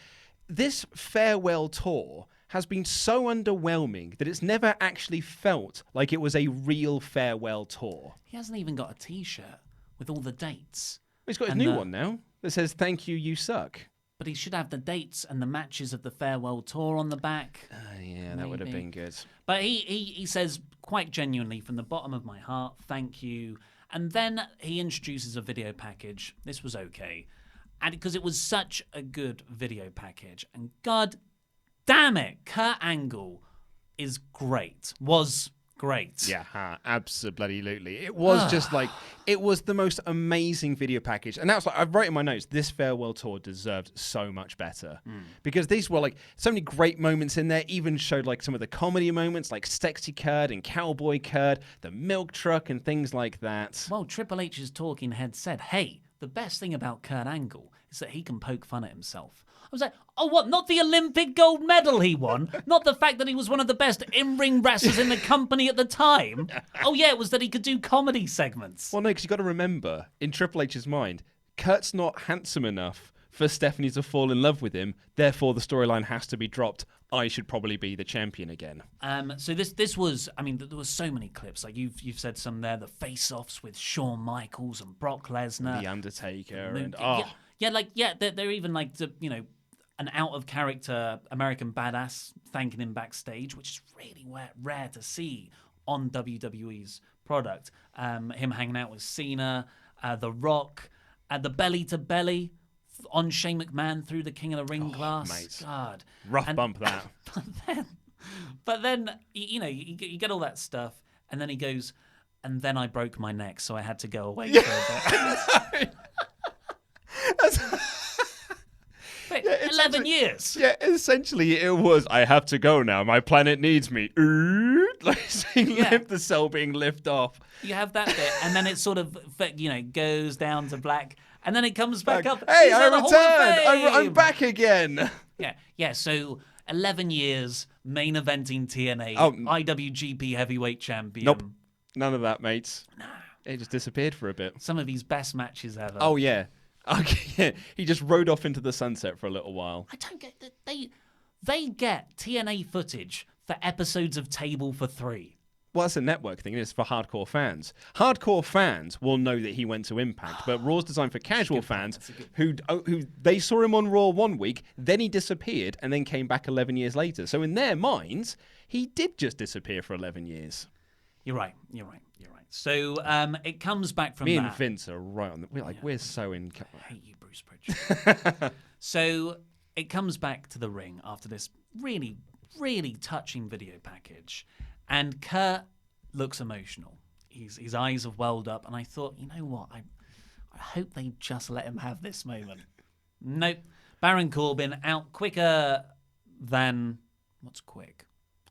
this farewell tour has been so underwhelming that it's never actually felt like it was a real farewell tour. He hasn't even got a T-shirt with all the dates. He's got his new one now that says, "Thank you, you suck." But he should have the dates and the matches of the farewell tour on the back. Yeah, that would have been good. But he says quite genuinely, from the bottom of my heart, thank you. And then he introduces a video package. This was okay. And because it was such a good video package. And God damn it, Kurt Angle is great. Was great. Yeah, absolutely. It was just it was the most amazing video package. And that's I wrote in my notes, this farewell tour deserved so much better. Because these were so many great moments in there, even showed some of the comedy moments, like Sexy Kurt and Cowboy Kurt, the milk truck and things like that. Well, Triple H's talking head said, hey, the best thing about Kurt Angle is that he can poke fun at himself. I was like, oh, what? Not the Olympic gold medal he won? Not the fact that he was one of the best in-ring wrestlers in the company at the time? Oh, yeah, it was that he could do comedy segments. Well, no, because you've got to remember, in Triple H's mind, Kurt's not handsome enough for Stephanie to fall in love with him. Therefore, the storyline has to be dropped. I should probably be the champion again. So this was, I mean, there were so many clips. Like you've said some there, the face-offs with Shawn Michaels and Brock Lesnar. The Undertaker. They're even an out-of-character American badass thanking him backstage, which is really rare to see on WWE's product. Him hanging out with Cena, The Rock, the belly-to-belly on Shane McMahon through the King of the Ring glass. Mate. God. Rough bump, that. But then you get all that stuff, and then he goes, and then I broke my neck, so I had to go away for a bit. Wait, 11 years. Yeah, essentially it was, I have to go now. My planet needs me. The cell being lifted off. You have that bit, and then it sort of, goes down to black. and then it comes back up. Hey, He's I at the Hall of returned. I'm Fame. back again. Yeah. So 11 years main eventing TNA, Oh. IWGP Heavyweight Champion. Nope. None of that, mates. Nah. It just disappeared for a bit. Some of his best matches ever. Oh, yeah. Okay, yeah. He just rode off into the sunset for a little while. I don't get that. They get TNA footage for episodes of Table for 3. Well, that's a network thing. It's for hardcore fans. Hardcore fans will know that he went to Impact, but Raw's designed for casual fans who they saw him on Raw 1 week, then he disappeared, and then came back 11 years later. So in their minds, he did just disappear for 11 years. You're right. So it comes back from Me that. and Vince are right on. We're so in. I hate you, Bruce Pritchard. So it comes back to the ring after this really, really touching video package. And Kurt looks emotional. His eyes have welled up. And I thought, you know what? I hope they just let him have this moment. Nope. Baron Corbin out quicker than... What's quick?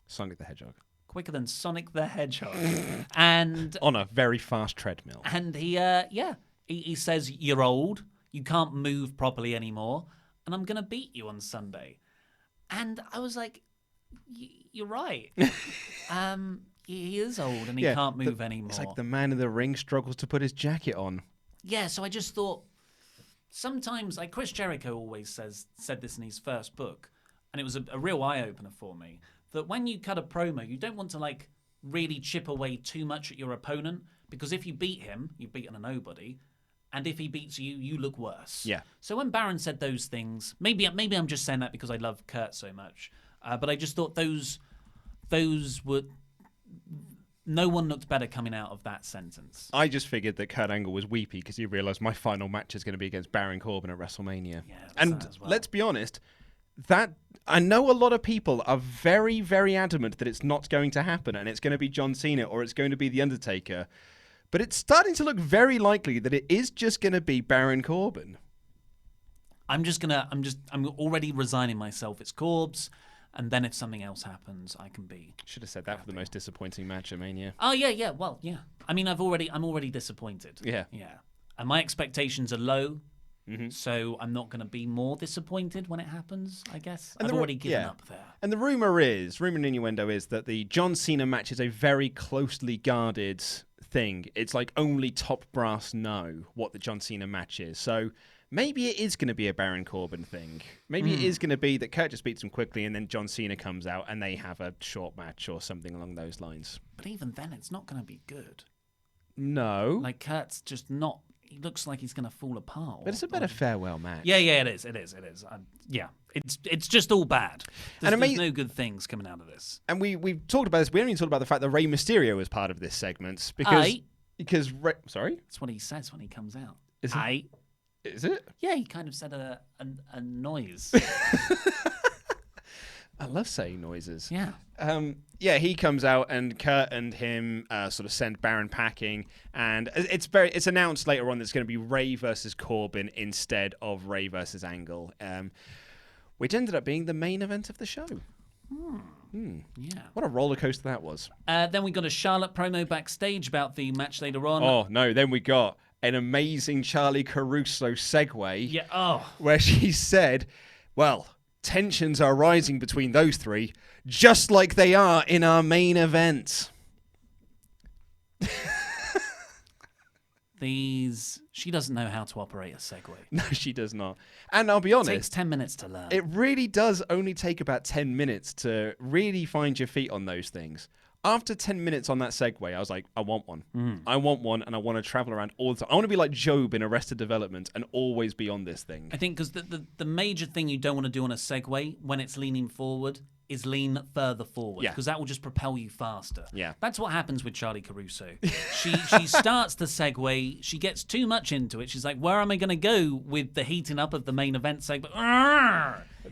Sonic the Hedgehog. Quicker than Sonic the Hedgehog. And on a very fast treadmill. And he says, you're old. You can't move properly anymore. And I'm going to beat you on Sunday. And I was like... You're right. He is old and he can't move anymore. It's like the man in the ring struggles to put his jacket on. Yeah, so I just thought sometimes, like Chris Jericho always said this in his first book, and it was a real eye-opener for me, that when you cut a promo, you don't want to like really chip away too much at your opponent, because if you beat him, you've beaten a nobody, and if he beats you, you look worse. Yeah. So when Baron said those things, maybe I'm just saying that because I love Kurt so much, but I just thought those were... No one looked better coming out of that sentence. I just figured that Kurt Angle was weepy because he realised my final match is going to be against Baron Corbin at WrestleMania. Yeah, and as well. Let's be honest, that I know a lot of people are very, very adamant that it's not going to happen and it's going to be John Cena or it's going to be The Undertaker. But it's starting to look very likely that it is just going to be Baron Corbin. I'm already resigning myself. It's Corbs. And then if something else happens, I can be... Should have said that for the most disappointing match at Mania. Oh, yeah. Well, yeah. I mean, I'm already disappointed. Yeah. And my expectations are low, so I'm not going to be more disappointed when it happens, I guess. I've already given up there. And the rumor and innuendo is that the John Cena match is a very closely guarded thing. It's like only top brass know what the John Cena match is. So... maybe it is going to be a Baron Corbin thing. Maybe it is going to be that Kurt just beats him quickly and then John Cena comes out and they have a short match or something along those lines. But even then, it's not going to be good. No. Like, Kurt's just not... He looks like he's going to fall apart. But it's a better farewell match. Yeah, it is. It's just all bad. There's no good things coming out of this. And we've talked about this. We haven't even talked about the fact that Rey Mysterio was part of this segment. Because sorry? That's what he says when he comes out. Is it? Yeah, he kind of said a noise. I love saying noises. Yeah. He comes out and Kurt and him sort of send Baron packing, and it's announced later on that it's going to be Rey versus Corbin instead of Rey versus Angle, which ended up being the main event of the show. Yeah. What a roller coaster that was. Then we got a Charlotte promo backstage about the match later on. Oh no! Then we got an amazing Charlie Caruso segue. Yeah. Oh. Where she said, "Well, tensions are rising between those three, just like they are in our main event." She doesn't know how to operate a segue. No, she does not. And I'll be honest, it takes 10 minutes to learn. It really does only take about 10 minutes to really find your feet on those things. After 10 minutes on that segue, I was like, I want one. I want one, and I want to travel around all the time. I want to be like Job in Arrested Development and always be on this thing. I think because the major thing you don't want to do on a segue when it's leaning forward is lean further forward, because that will just propel you faster. Yeah. That's what happens with Charlie Caruso. She starts the segue, she gets too much into it. She's like, where am I going to go with the heating up of the main event segment?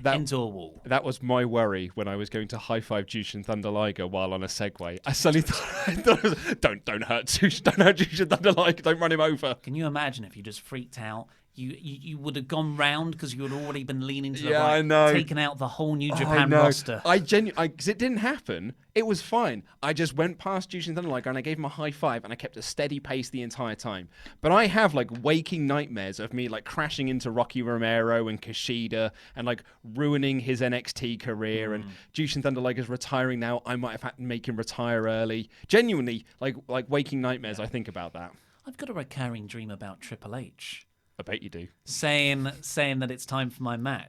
Into a wall. That was my worry when I was going to high-five Jushin Thunder Liger while on a segue. I suddenly thought, don't hurt Jushin Thunder Liger, don't run him over. Can you imagine if you just freaked out? you would have gone round because you had already been leaning to the Yeah, right, I know. taken out the whole New I Japan know. roster. Because it didn't happen. It was fine. I just went past Jushin Thunder Liger and I gave him a high five and I kept a steady pace the entire time. But I have like waking nightmares of me like crashing into Rocky Romero and Kushida and like ruining his NXT career and Jushin Thunder Liger's retiring now. I might have had to make him retire early. Genuinely, like waking nightmares. I think about that. I've got a recurring dream about Triple H. I bet you do. Saying that it's time for my match.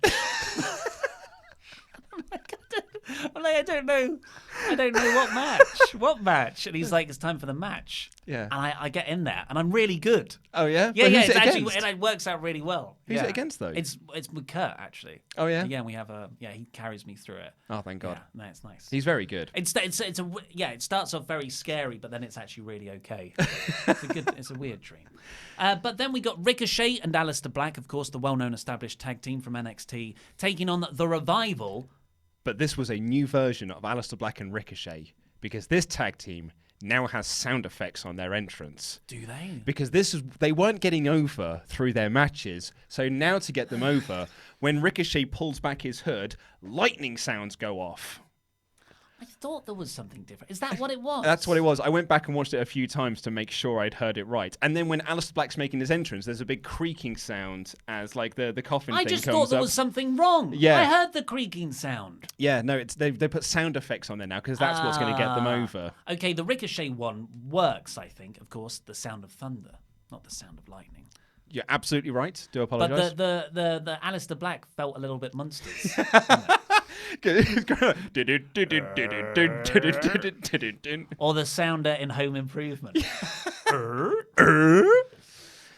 I'm like, I don't know what match. What match? And he's like, it's time for the match. Yeah. And I get in there, and I'm really good. Oh yeah. Yeah, But yeah. who's It's it actually against? it works out really well. Who's yeah. it against though? It's with Kurt actually. Oh yeah. Yeah, and we have he carries me through it. Oh thank God. Yeah, no, it's nice. He's very good. It starts off very scary, but then it's actually really okay. It's a weird dream. But then we got Ricochet and Aleister Black, of course, the well-known established tag team from NXT, taking on the Revival. But this was a new version of Aleister Black and Ricochet because this tag team now has sound effects on their entrance. Do they? Because they weren't getting over through their matches. So now to get them over, when Ricochet pulls back his hood, lightning sounds go off. I thought there was something different. Is that what it was? That's what it was. I went back and watched it a few times to make sure I'd heard it right. And then when Aleister Black's making his entrance, there's a big creaking sound as like the coffin I thing just comes thought there up. was something wrong. Yeah. I heard the creaking sound. Yeah, no, they put sound effects on there now because that's what's going to get them over. Okay, the Ricochet one works, I think. Of course, the sound of thunder, not the sound of lightning. You're absolutely right. Do But apologise. the Aleister Black felt a little bit Munsters. Or the sounder in Home Improvement.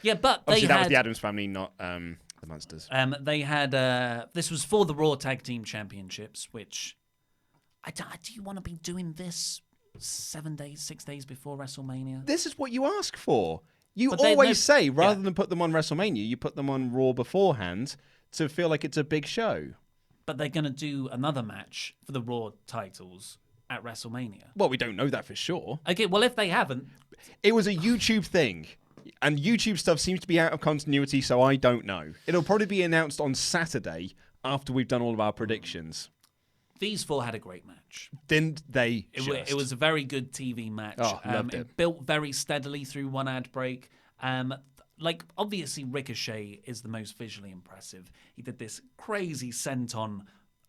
Yeah, but they Obviously, that was had the Addams Family, not the Munsters. they had this was for the Raw Tag Team Championships, which do you want to be doing this 6 days before WrestleMania? This is what you ask for. You But they- always no- say, rather yeah. than put them on WrestleMania, you put them on Raw beforehand to feel like it's a big show. But they're going to do another match for the Raw titles at WrestleMania. Well, we don't know that for sure. Okay, well, if they haven't, It was a YouTube thing. And YouTube stuff seems to be out of continuity, so I don't know. It'll probably be announced on Saturday after we've done all of our predictions. these four had a great match. Didn't they It was a very good TV match. Oh, loved it. It built very steadily through one ad break. Obviously, Ricochet is the most visually impressive. He did this crazy senton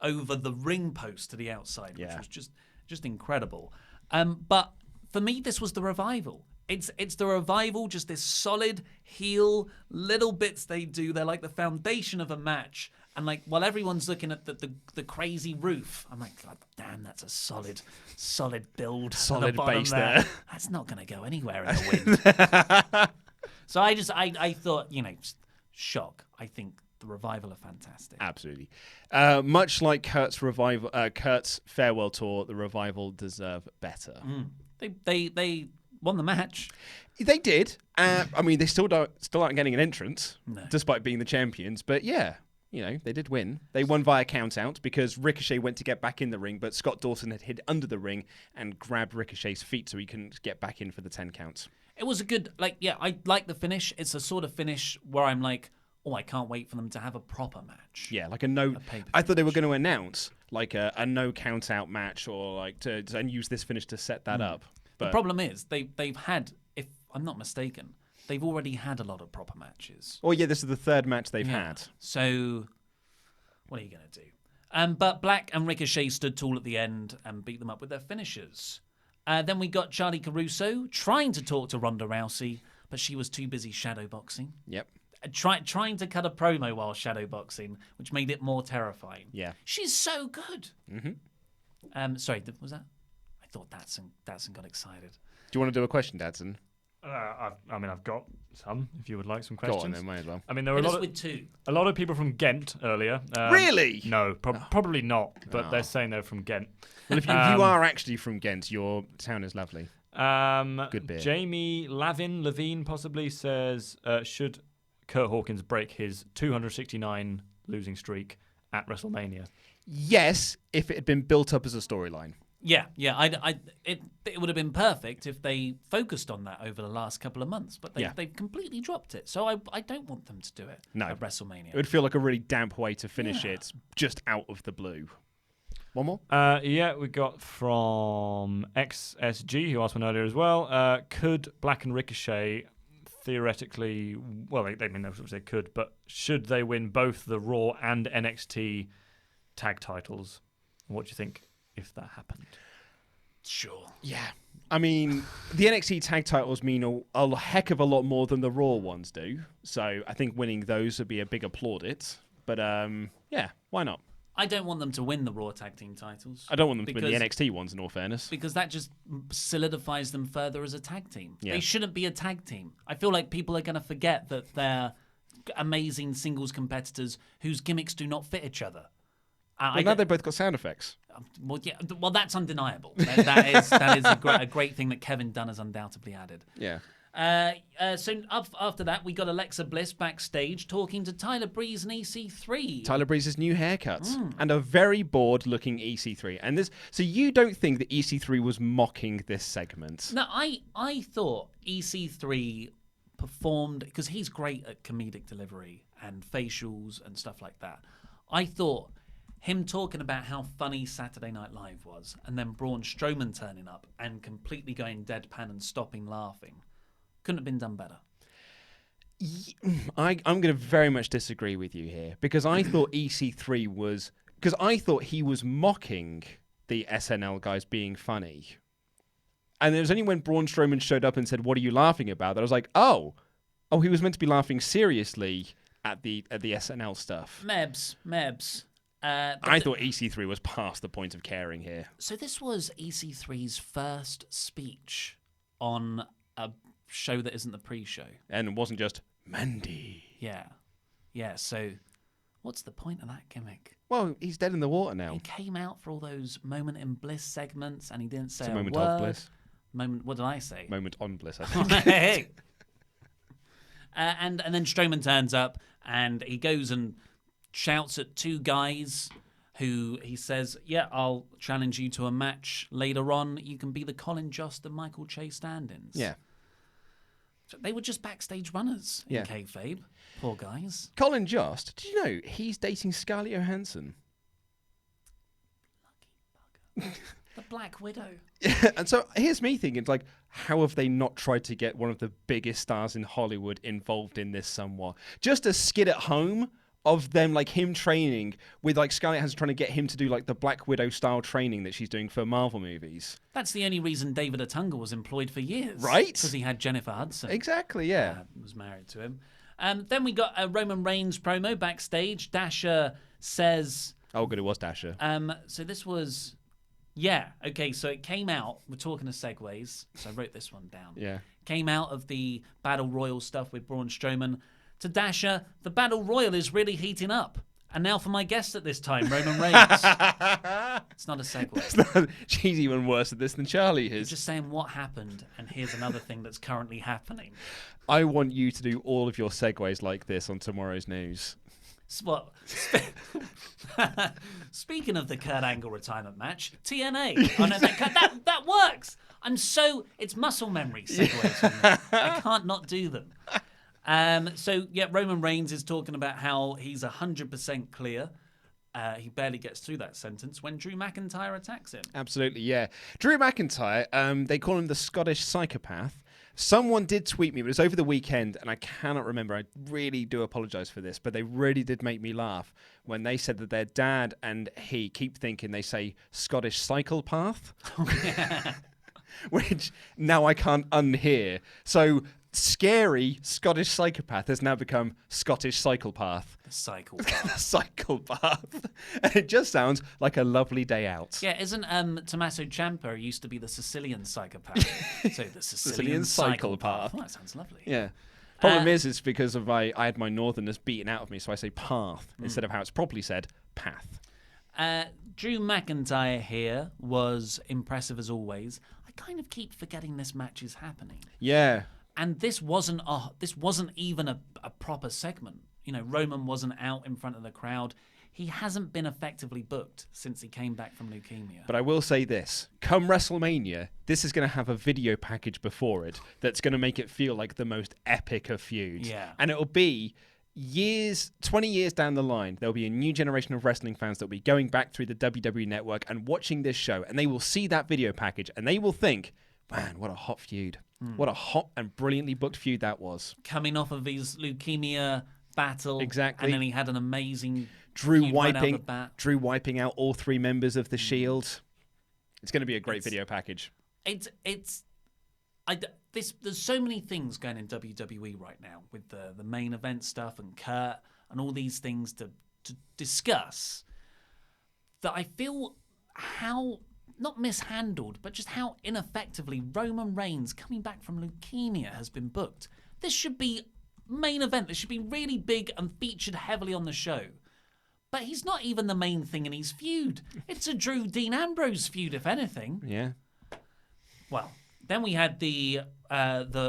over the ring post to the outside, which Yeah. was just incredible. But for me, this was the Revival. It's the Revival, just this solid heel, little bits they do. They're like the foundation of a match. And like while everyone's looking at the crazy roof, I'm like, God damn, that's a solid build. Solid at the bottom base there. That's not going to go anywhere in the wind. So I thought, shock. I think the Revival are fantastic. Absolutely. Much like Kurt's farewell tour, the Revival deserve better. They won the match. They did. They still aren't getting an entrance, despite being the champions. But yeah, they did win. They won via count out because Ricochet went to get back in the ring, but Scott Dawson had hid under the ring and grabbed Ricochet's feet so he couldn't get back in for the 10 counts. It was a good, I like the finish. It's a sort of finish where I'm like, oh, I can't wait for them to have a proper match. Yeah, like a no. I thought they were going to announce like a no count out match or like and use this finish to set that up. But The problem is they've had, if I'm not mistaken, they've already had a lot of proper matches. oh yeah, this is the third match they've had. So, what are you going to do? But Black and Ricochet stood tall at the end and beat them up with their finishers. Then we got Charlie Caruso trying to talk to Ronda Rousey, but she was too busy shadowboxing. Yep. Trying to cut a promo while shadowboxing, which made it more terrifying. Yeah. She's so good. Mm-hmm. Sorry, was that? I thought Datsun got excited. Do you want to do a question, Dadson? I've got some. If you would like some Go questions, on then, might as well. I mean, there were with two. a lot of people from Ghent earlier. Really? No, probably not. But they're saying they're from Ghent. Well, if you are actually from Ghent, your town is lovely. Good beer. Jamie Levine possibly says, should Kurt Hawkins break his 269 losing streak at WrestleMania? Yes, if it had been built up as a storyline. Yeah. It would have been perfect if they focused on that over the last couple of months, but they've completely dropped it. So I don't want them to do it at WrestleMania. It would feel like a really damp way to finish it, just out of the blue. One more? We got from XSG, who asked one earlier as well. Could Black and Ricochet theoretically, well, they mean they could, but should they win both the Raw and NXT tag titles? What do you think if that happened? Sure. Yeah. I mean, the NXT tag titles mean a heck of a lot more than the Raw ones do. So I think winning those would be a big applaudit. But why not? I don't want them to win the Raw tag team titles. I don't want them to win the NXT ones, in all fairness. Because that just solidifies them further as a tag team. Yeah. They shouldn't be a tag team. I feel like people are going to forget that they're amazing singles competitors whose gimmicks do not fit each other. Now they've both got sound effects. Well, that's undeniable. that is a great thing that Kevin Dunn has undoubtedly added. Yeah. So after that, we got Alexa Bliss backstage talking to Tyler Breeze and EC3. Tyler Breeze's new haircut and a very bored-looking EC3. And so you don't think that EC3 was mocking this segment? No, I thought EC3 performed because he's great at comedic delivery and facials and stuff like that. I thought him talking about how funny Saturday Night Live was, and then Braun Strowman turning up and completely going deadpan and stopping laughing. Couldn't have been done better. I'm going to very much disagree with you here, because I thought EC3 was... Because I thought he was mocking the SNL guys being funny. And it was only when Braun Strowman showed up and said, "What are you laughing about?" that I was like, oh, he was meant to be laughing seriously at the SNL stuff. Mebs. I thought EC3 was past the point of caring here. So this was EC3's first speech on a show that isn't the pre-show. And it wasn't just Mandy. Yeah, so what's the point of that gimmick? Well, he's dead in the water now. He came out for all those Moment in Bliss segments and he didn't say it's a moment word. of bliss. What did I say? Moment on bliss, I think. Hey. And then Strowman turns up and he goes and shouts at two guys who he says, I'll challenge you to a match later on. You can be the Colin Jost and Michael Che stand-ins. Yeah. So they were just backstage runners in kayfabe. Poor guys. Colin Jost, did you know he's dating Scarlett Johansson? Lucky bugger. The Black Widow. And so here's me thinking, like, how have they not tried to get one of the biggest stars in Hollywood involved in this somewhat? Just a skit at home of them, like him training with like Scarlett Johansson trying to get him to do like the Black Widow style training that she's doing for Marvel movies. That's the only reason David Otunga was employed for years. Right? Because he had Jennifer Hudson. Exactly, yeah. Was married to him. Then we got a Roman Reigns promo backstage. Dasha says... Oh, good, it was Dasha. So this was... Yeah, okay, so it came out... We're talking of segues, so I wrote this one down. Yeah. Came out of the Battle Royal stuff with Braun Strowman. To Dasha, the Battle Royal is really heating up. And now for my guest at this time, Roman Reigns. It's not a segue. She's even worse at this than Charlie is. You're just saying what happened, and here's another thing that's currently happening. I want you to do all of your segues like this on tomorrow's news. Well, speaking of the Kurt Angle retirement match, TNA. Oh, no, that works. It's muscle memory segues. I can't not do them. Roman Reigns is talking about how he's 100% clear. He barely gets through that sentence when Drew McIntyre attacks him. Absolutely, yeah. Drew McIntyre, they call him the Scottish psychopath. Someone did tweet me, but it was over the weekend, and I cannot remember. I really do apologise for this, but they really did make me laugh when they said that their dad and he keep thinking they say Scottish psychopath. Yeah. Which now I can't unhear. So... Scary Scottish psychopath has now become Scottish psychopath. Psychopath. Psychopath. And it just sounds like a lovely day out. Yeah, isn't Tommaso Ciampa used to be the Sicilian psychopath? So the Sicilian psychopath. Oh, that sounds lovely. Yeah. Problem is because of I had my northerners beaten out of me, so I say path instead of how it's properly said, path. Drew McIntyre here was impressive as always. I kind of keep forgetting this match is happening. Yeah. And this wasn't even a proper segment. You know, Roman wasn't out in front of the crowd. he hasn't been effectively booked since he came back from leukemia. But I will say this. Come WrestleMania, this is going to have a video package before it that's going to make it feel like the most epic of feuds. Yeah. And it'll be 20 years down the line, there'll be a new generation of wrestling fans that'll be going back through the WWE network and watching this show, and they will see that video package and they will think, man, what a hot feud. What a hot and brilliantly booked feud that was. Coming off of his leukemia battle. Exactly. And then he had an amazing Drew feud right out the bat. wiping out all 3 members of the Shield. It's going to be a great video package. There's so many things going in WWE right now with the main event stuff and Kurt and all these things to discuss that I feel how, not mishandled, but just how ineffectively Roman Reigns coming back from leukemia has been booked. This should be main event. This should be really big and featured heavily on the show. But he's not even the main thing in his feud. It's a Drew Dean Ambrose feud, if anything. Yeah. Well, then we had the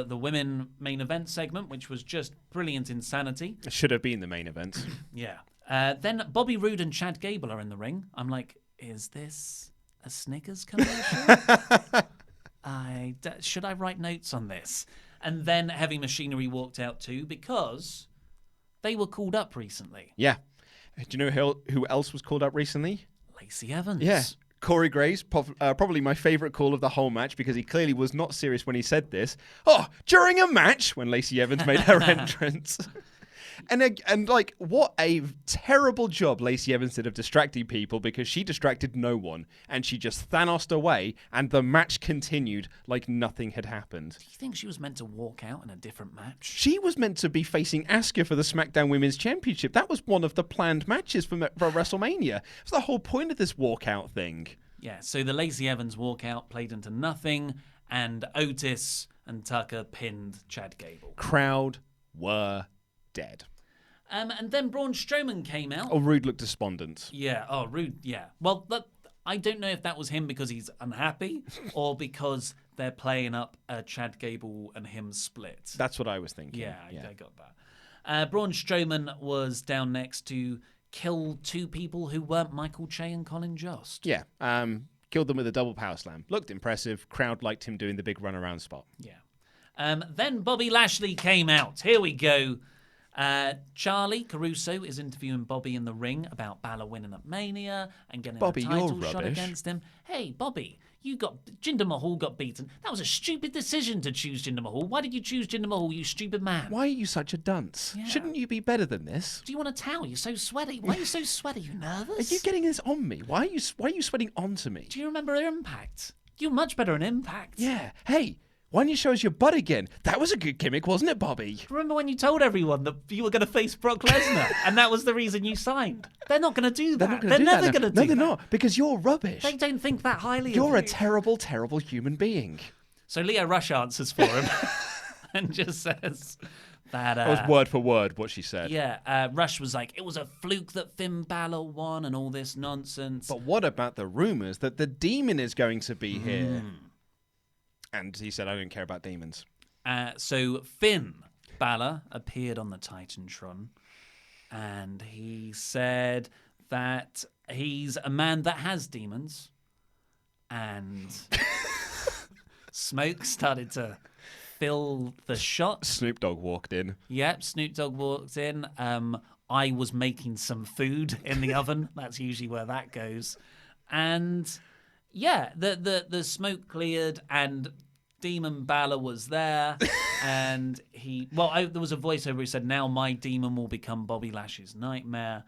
women main event segment, which was just brilliant insanity. It should have been the main event. Yeah. Then Bobby Roode and Chad Gable are in the ring. I'm like, is this a Snickers commercial? Should I write notes on this? And then Heavy Machinery walked out too because they were called up recently. Yeah. Do you know who else was called up recently? Lacey Evans. Yeah. Corey Graves, probably my favourite call of the whole match because he clearly was not serious when he said this. Oh, during a match when Lacey Evans made her entrance. And like, what a terrible job Lacey Evans did of distracting people because she distracted no one and she just Thanos'd away and the match continued like nothing had happened. Do you think she was meant to walk out in a different match? She was meant to be facing Asuka for the SmackDown Women's Championship. That was one of the planned matches for WrestleMania. It's the whole point of this walkout thing. Yeah, so the Lacey Evans walkout played into nothing and Otis and Tucker pinned Chad Gable. Crowd were dead. And then Braun Strowman came out. Oh, Rude looked despondent. Yeah, Rude, yeah. Well, I don't know if that was him because he's unhappy or because they're playing up a Chad Gable and him split. That's what I was thinking. Yeah. I got that. Braun Strowman was down next to kill 2 people who weren't Michael Che and Colin Jost. Yeah. Killed them with a double power slam. Looked impressive. Crowd liked him doing the big runaround spot. Yeah. Then Bobby Lashley came out. Here we go. Charlie Caruso is interviewing Bobby in the ring about Balor winning at Mania and getting Bobby, a title you're shot rubbish. against him. Hey, Bobby, Jinder Mahal got beaten. That was a stupid decision to choose Jinder Mahal. Why did you choose Jinder Mahal, you stupid man? Why are you such a dunce? Yeah. Shouldn't you be better than this? Do you want a towel? You're so sweaty. Why are you so sweaty? You nervous? Are you getting this on me? Why are you sweating onto me? Do you remember Impact? You're much better in Impact. Yeah. Hey, why don't you show us your butt again? That was a good gimmick, wasn't it, Bobby? Remember when you told everyone that you were going to face Brock Lesnar and that was the reason you signed? They're not going to do that. They're never going to do that. No, they're not, because you're rubbish. They don't think that highly of You're you. a terrible, terrible human being. So Leo Rush answers for him and just says that... That was word for word what she said. Yeah, Rush was like, it was a fluke that Finn Balor won and all this nonsense. But what about the rumours that the demon is going to be here? And he said, I don't care about demons. So Finn Balor appeared on the Titantron and he said that he's a man that has demons. And smoke started to fill the shot. Snoop Dogg walked in. Yep, Snoop Dogg walked in. I was making some food in the oven. That's usually where that goes. And yeah, the smoke cleared and Demon Balor was there. And there was a voiceover who said, now my demon will become Bobby Lashley's nightmare.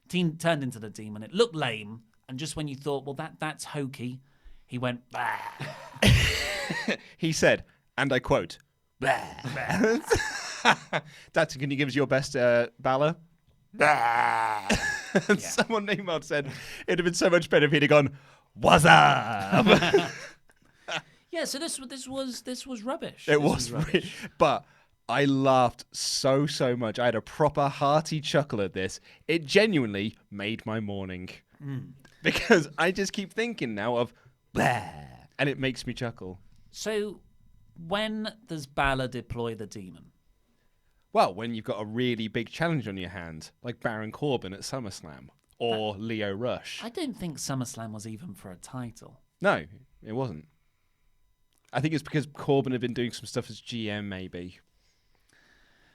Turned into the demon. It looked lame. And just when you thought, well, that's hokey, he went, bah. He said, and I quote, bah. That's, can you give us your best Balor? Bah. And someone emailed said, it'd have been so much better if he'd have gone, what's up? Yeah, so this was rubbish. It was rubbish. But I laughed so much. I had a proper hearty chuckle at this. It genuinely made my morning. Because I just keep thinking now of blah, and it makes me chuckle. So when does Balor deploy the demon? Well, when you've got a really big challenge on your hand, like Baron Corbin at SummerSlam, or Leo Rush. I don't think SummerSlam was even for a title. No, it wasn't. I think it's because Corbin had been doing some stuff as GM, maybe.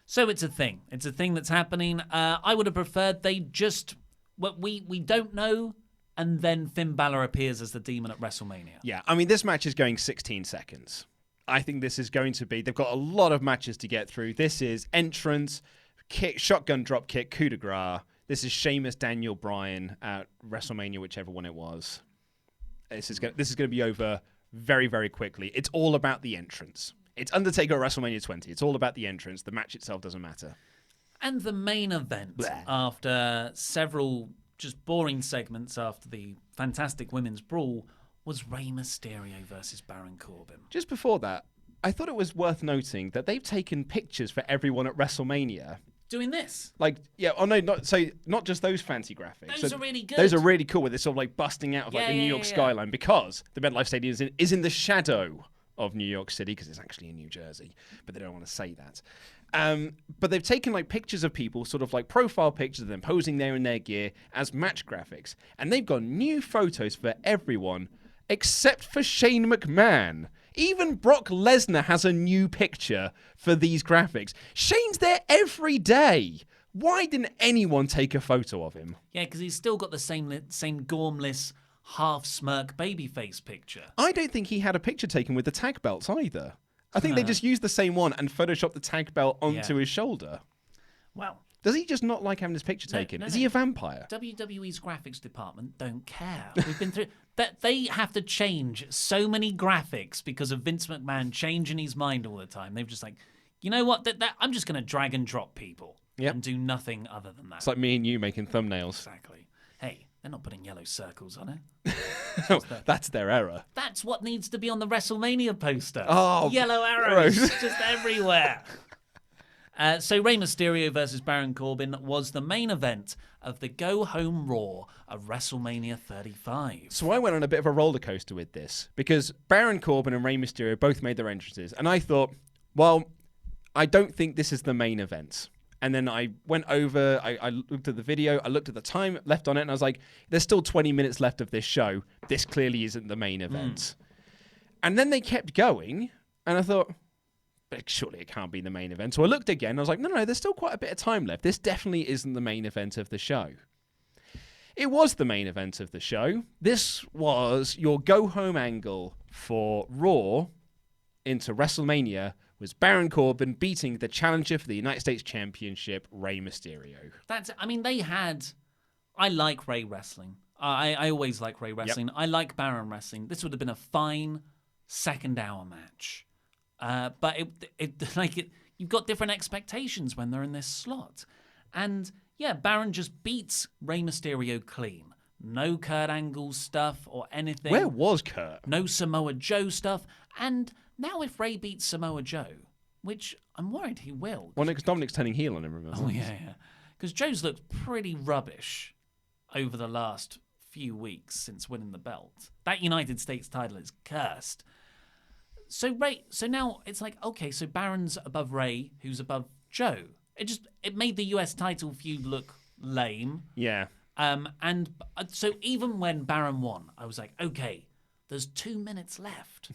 So it's a thing. It's a thing that's happening. I would have preferred they just... we don't know, and then Finn Balor appears as the demon at WrestleMania. Yeah, I mean, this match is going 16 seconds. I think this is going to be... They've got a lot of matches to get through. This is entrance, kick, shotgun drop kick, coup de grace. This is Sheamus, Daniel Bryan at WrestleMania, whichever one it was. This is going to be over very, very quickly. It's all about the entrance. It's Undertaker at WrestleMania 20. It's all about the entrance. The match itself doesn't matter. And the main event, after several just boring segments after the fantastic women's brawl, was Rey Mysterio versus Baron Corbin. Just before that, I thought it was worth noting that they've taken pictures for everyone at WrestleMania. Doing this? Not just those fancy graphics. Those are really good. Those are really cool, with this sort of like busting out of the New York skyline, because the MetLife Stadium is in the shadow of New York City, because it's actually in New Jersey, but they don't want to say that. But they've taken like pictures of people, sort of like profile pictures of them posing there in their gear as match graphics, and they've got new photos for everyone except for Shane McMahon. Even Brock Lesnar has a new picture for these graphics. Shane's there every day. Why didn't anyone take a photo of him? Yeah, because he's still got the same gormless, half-smirk babyface picture. I don't think he had a picture taken with the tag belts either. I think they just used the same one and photoshopped the tag belt onto his shoulder. Well, does he just not like having his picture taken? Is he a vampire? WWE's graphics department don't care. We've been through that. They have to change so many graphics because of Vince McMahon changing his mind all the time. They've just like, you know what? I'm just going to drag and drop people and do nothing other than that. It's like me and you making thumbnails. Exactly. Hey, they're not putting yellow circles on it. That's their error. That's what needs to be on the WrestleMania poster. Oh, yellow arrows just everywhere. So Rey Mysterio versus Baron Corbin was the main event of the go-home Raw of WrestleMania 35. So I went on a bit of a roller coaster with this, because Baron Corbin and Rey Mysterio both made their entrances, and I thought, well, I don't think this is the main event. And then I went over, I looked at the video, I looked at the time left on it, and I was like, there's still 20 minutes left of this show. This clearly isn't the main event. And then they kept going, and I thought, but surely it can't be the main event. So I looked again, and I was like, no, there's still quite a bit of time left. This definitely isn't the main event of the show. It was the main event of the show. This was your go-home angle for Raw into WrestleMania, was Baron Corbin beating the challenger for the United States Championship, Rey Mysterio. I like Rey wrestling. I always like Rey wrestling. Yep. I like Baron wrestling. This would have been a fine second-hour match. But you've got different expectations when they're in this slot. And yeah, Baron just beats Rey Mysterio clean. No Kurt Angle stuff or anything. Where was Kurt? No Samoa Joe stuff. And now if Rey beats Samoa Joe, which I'm worried he will. Well, because Dominic's turning heel on him, remember? Oh, yeah. Because Joe's looked pretty rubbish over the last few weeks since winning the belt. That United States title is cursed. So now it's like, okay, so Baron's above Rey, who's above Joe. It made the US title feud look lame. Yeah. And so even when Baron won, I was like, okay, there's 2 minutes left.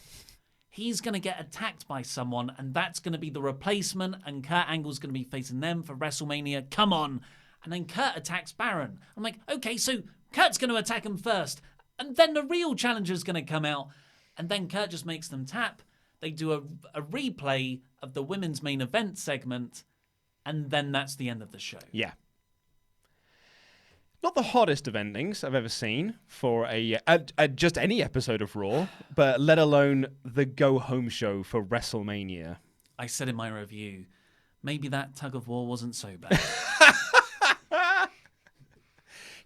He's going to get attacked by someone, and that's going to be the replacement, and Kurt Angle's going to be facing them for WrestleMania. Come on. And then Kurt attacks Baron. I'm like, okay, so Kurt's going to attack him first, and then the real challenger's going to come out, and then Kurt just makes them tap. They do a replay of the women's main event segment, and then that's the end of the show. Yeah. Not the hottest of endings I've ever seen for just any episode of Raw, but let alone the go-home show for WrestleMania. I said in my review, maybe that tug of war wasn't so bad.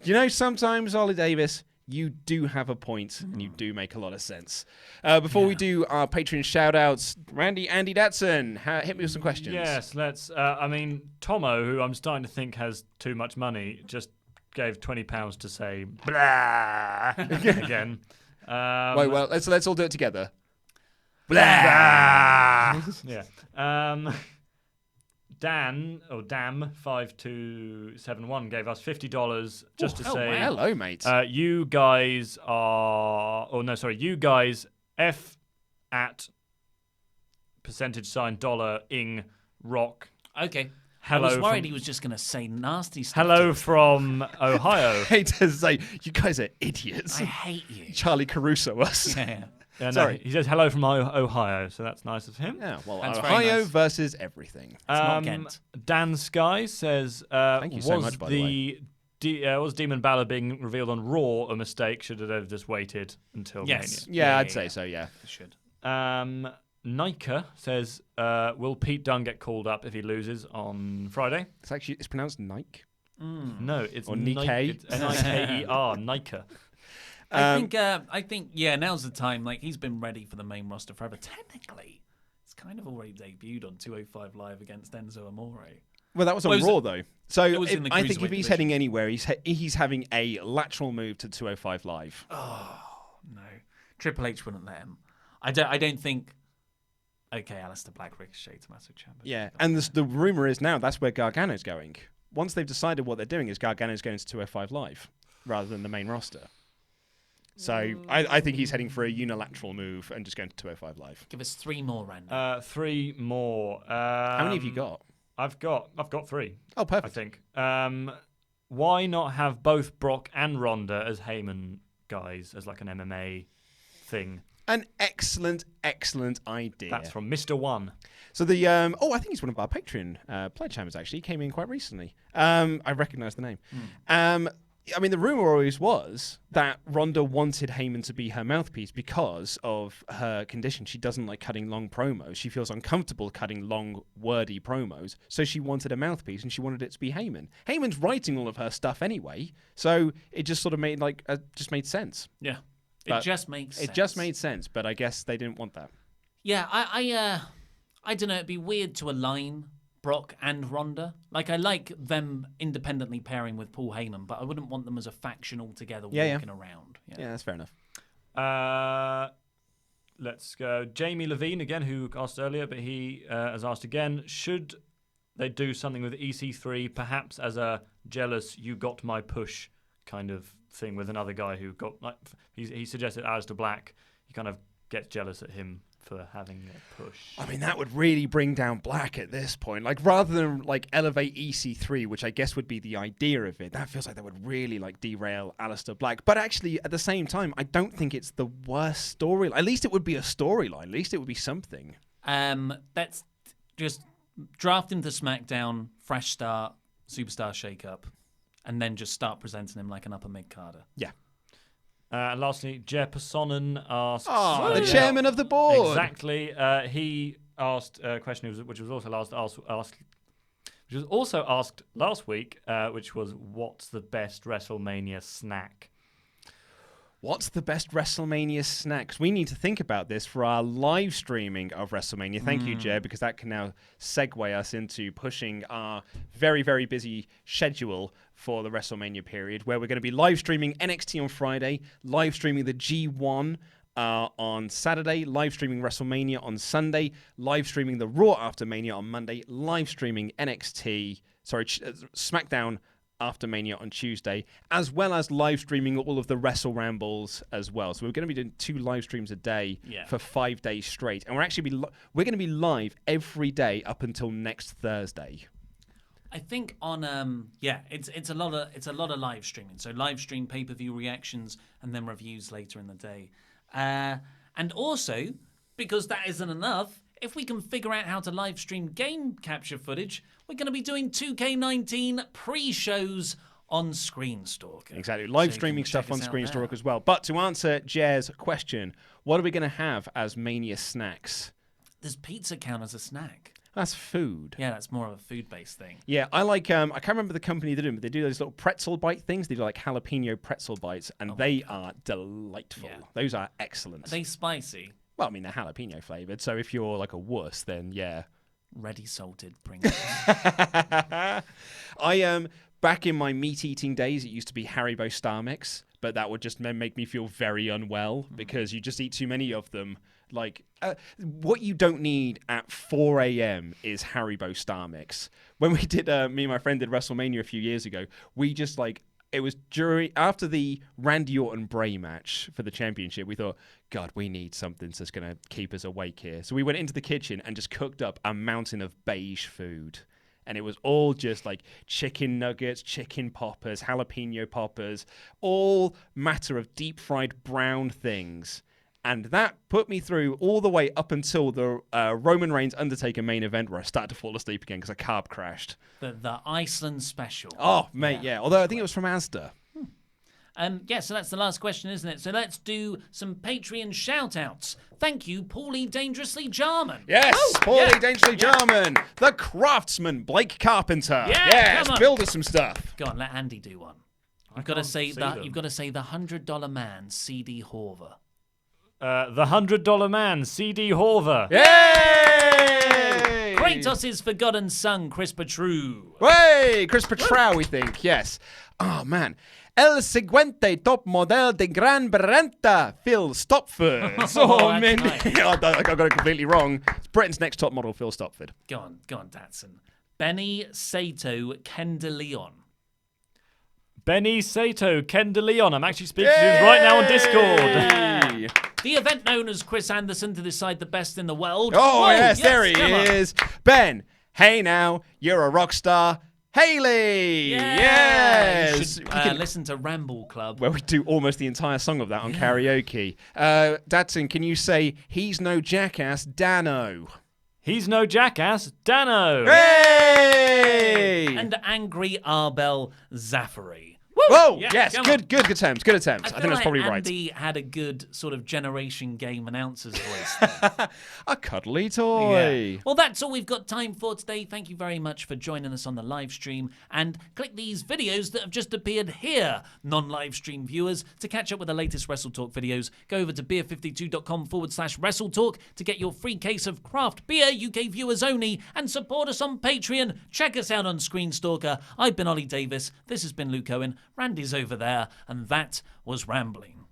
You know, sometimes, Ollie Davis, you do have a point, and you do make a lot of sense. Before we do our Patreon shout-outs, Andy Datson, hit me with some questions. Yes, let's... Tomo, who I'm starting to think has too much money, just gave £20 to say blah again. Well, let's all do it together. Blah. Yeah. Dan or Dam5271 gave us $50 just to say, hello, mate. you guys are, you guys F at $$ing rock. Okay. Hello I was worried from- he was just going to say nasty stuff. Hello from Ohio. I hate to say, you guys are idiots. I hate you. Charlie Caruso us. Yeah. No, Sorry. he says hello from Ohio, so that's nice of him. Yeah, well, That's very Ohio nice. versus everything. It's not Kent. Dan Sky says, Thank you so much, by the way. Was Demon Balor being revealed on Raw a mistake? Should it have just waited until Yes. Yeah, I'd say so, yeah. It should. Mania? Nika says, will Pete Dunne get called up if he loses on Friday? It's pronounced Nike. No, it's Or Nike. Nike. It's Nikeer, Nika. I think, now's the time. Like, he's been ready for the main roster forever. Technically, it's kind of already debuted on 205 Live against Enzo Amore. Well, that was on Well, it was- Raw, though. So it was in the I think if Cruiserweight he's division. heading anywhere, he's having a lateral move to 205 Live. No, Triple H wouldn't let him. I don't think. Okay, Aleister Black, Ricochet, Tommaso Ciampa. Yeah, and the rumor is now that's where Gargano's going. Once they've decided what they're doing, is Gargano's going to 205 Live rather than the main roster. So I think he's heading for a unilateral move and just going to 205 Live. Give us 3 more, Randy. 3 more. How many have you got? I've got 3. Oh, I perfect. think. Why not have both Brock and Ronda as Heyman guys as like an MMA thing? An excellent idea. That's from Mr. One. So the I think he's one of our Patreon pledge hammers. Actually, he came in quite recently. I recognise the name. I mean, the rumor always was that Ronda wanted Heyman to be her mouthpiece because of her condition. She doesn't like cutting long promos. She feels uncomfortable cutting long, wordy promos. So she wanted a mouthpiece, and she wanted it to be Heyman. Heyman's writing all of her stuff anyway, so it just sort of made just made sense. Yeah. But It just makes sense. It just made sense, but I guess they didn't want that. Yeah, I don't know. It'd be weird to align Brock and Ronda. Like, I like them independently pairing with Paul Heyman, but I wouldn't want them as a faction altogether walking around. Yeah, that's fair enough. Let's go. Jamie Levine again, who asked earlier, but he has asked again, should they do something with EC3, perhaps as a jealous, you got my push kind of thing with another guy who got, like, he suggested Aleister Black. He kind of gets jealous at him for having a push. I mean, that would really bring down Black at this point. Like, rather than like elevate EC3, which I guess would be the idea of it, that feels like that would really like derail Aleister Black. But actually, at the same time, I don't think it's the worst storyline. At least it would be a storyline. At least it would be something. Let's just draft him to SmackDown, fresh start, superstar shake-up, and then just start presenting him like an upper mid-carder. Yeah. And lastly, Jer Personen asks... the chairman of the board. Exactly. He asked a question which was also asked last week, which was, what's the best WrestleMania snack? What's the best WrestleMania snacks? We need to think about this for our live streaming of WrestleMania. Thank you, Jay, because that can now segue us into pushing our very, very busy schedule for the WrestleMania period, where we're going to be live streaming NXT on Friday, live streaming the G1 on Saturday, live streaming WrestleMania on Sunday, live streaming the Raw after Mania on Monday, live streaming SmackDown after Mania on Tuesday, as well as live streaming all of the WrestleRambles as well. So we're going to be doing 2 live streams a day for 5 days straight, and we're going to be live every day up until next Thursday. I think on it's a lot of live streaming. So live stream pay-per-view reactions and then reviews later in the day. And also, because that isn't enough, if we can figure out how to live stream game capture footage, we're going to be doing 2K19 pre-shows on Screenstalker. Exactly. Live So you streaming can stuff check on us out Screenstalker there. as well. But to answer Jer's question, what are we going to have as Mania snacks? Does pizza count as a snack? That's food. Yeah, that's more of a food-based thing. Yeah, I like, I can't remember the company they're doing, but they do those little pretzel bite things. They do like jalapeno pretzel bites, and they are delightful. Yeah. Those are excellent. Are they spicy? Well, I mean, they're jalapeno flavored, so if you're like a wuss, then yeah. Ready salted Pringles. Back in my meat-eating days, it used to be Haribo Star Mix, but that would just make me feel very unwell because you just eat too many of them. Like, what you don't need at 4 a.m. is Haribo Star Mix. When we did, me and my friend did WrestleMania a few years ago, we just it was after the Randy Orton Bray match for the championship, we thought, God, we need something that's going to keep us awake here. So we went into the kitchen and just cooked up a mountain of beige food. And it was all just like chicken nuggets, chicken poppers, jalapeno poppers, all matter of deep fried brown things. And that put me through all the way up until the Roman Reigns Undertaker main event where I started to fall asleep again because I carb crashed. The Iceland special. Oh, mate, yeah. Although I think it was from Asda. So that's the last question, isn't it? So let's do some Patreon shout-outs. Thank you, Paulie Dangerously Jarman. Yes, Paulie Dangerously Jarman. The Craftsman, Blake Carpenter. Yeah, yes, build us some stuff. Go on, let Andy do one. You've got to say the $100 Man, CD Horver. The $100 Man, CD Horver. Yay! Kratos' forgotten son, Chris Petru. Hey, Chris Petrau, we think. Yes. Oh, man. El siguiente top model de Gran Brenta, Phil Stopford. I got it completely wrong. It's Britain's next top model, Phil Stopford. Go on, Datsun. Benny Sato Kendaleon. Benny Sato Kendaleon. I'm actually speaking to him right now on Discord. The event known as Chris Anderson to decide the best in the world. Oh, whoa, yes, there he is. Ben, hey now, you're a rock star. Haley! Yes! You should listen to Ramble Club. Where we do almost the entire song of that on karaoke. Datsun, can you say, he's no jackass, Dano? He's no jackass, Dano! Hey! And Angry Arbel Zafari. Whoa! Yeah, yes, good attempts. Good attempts. I think that's probably right. Andy had a good sort of Generation Game announcer's voice there. A cuddly toy. Yeah. Well, that's all we've got time for today. Thank you very much for joining us on the live stream. And click these videos that have just appeared here, non-live stream viewers. To catch up with the latest WrestleTalk videos, go over to beer52.com/WrestleTalk to get your free case of craft beer, UK viewers only, and support us on Patreon. Check us out on Screenstalker. I've been Ollie Davis. This has been Luke Owen. Randy's over there. And that was Rambling.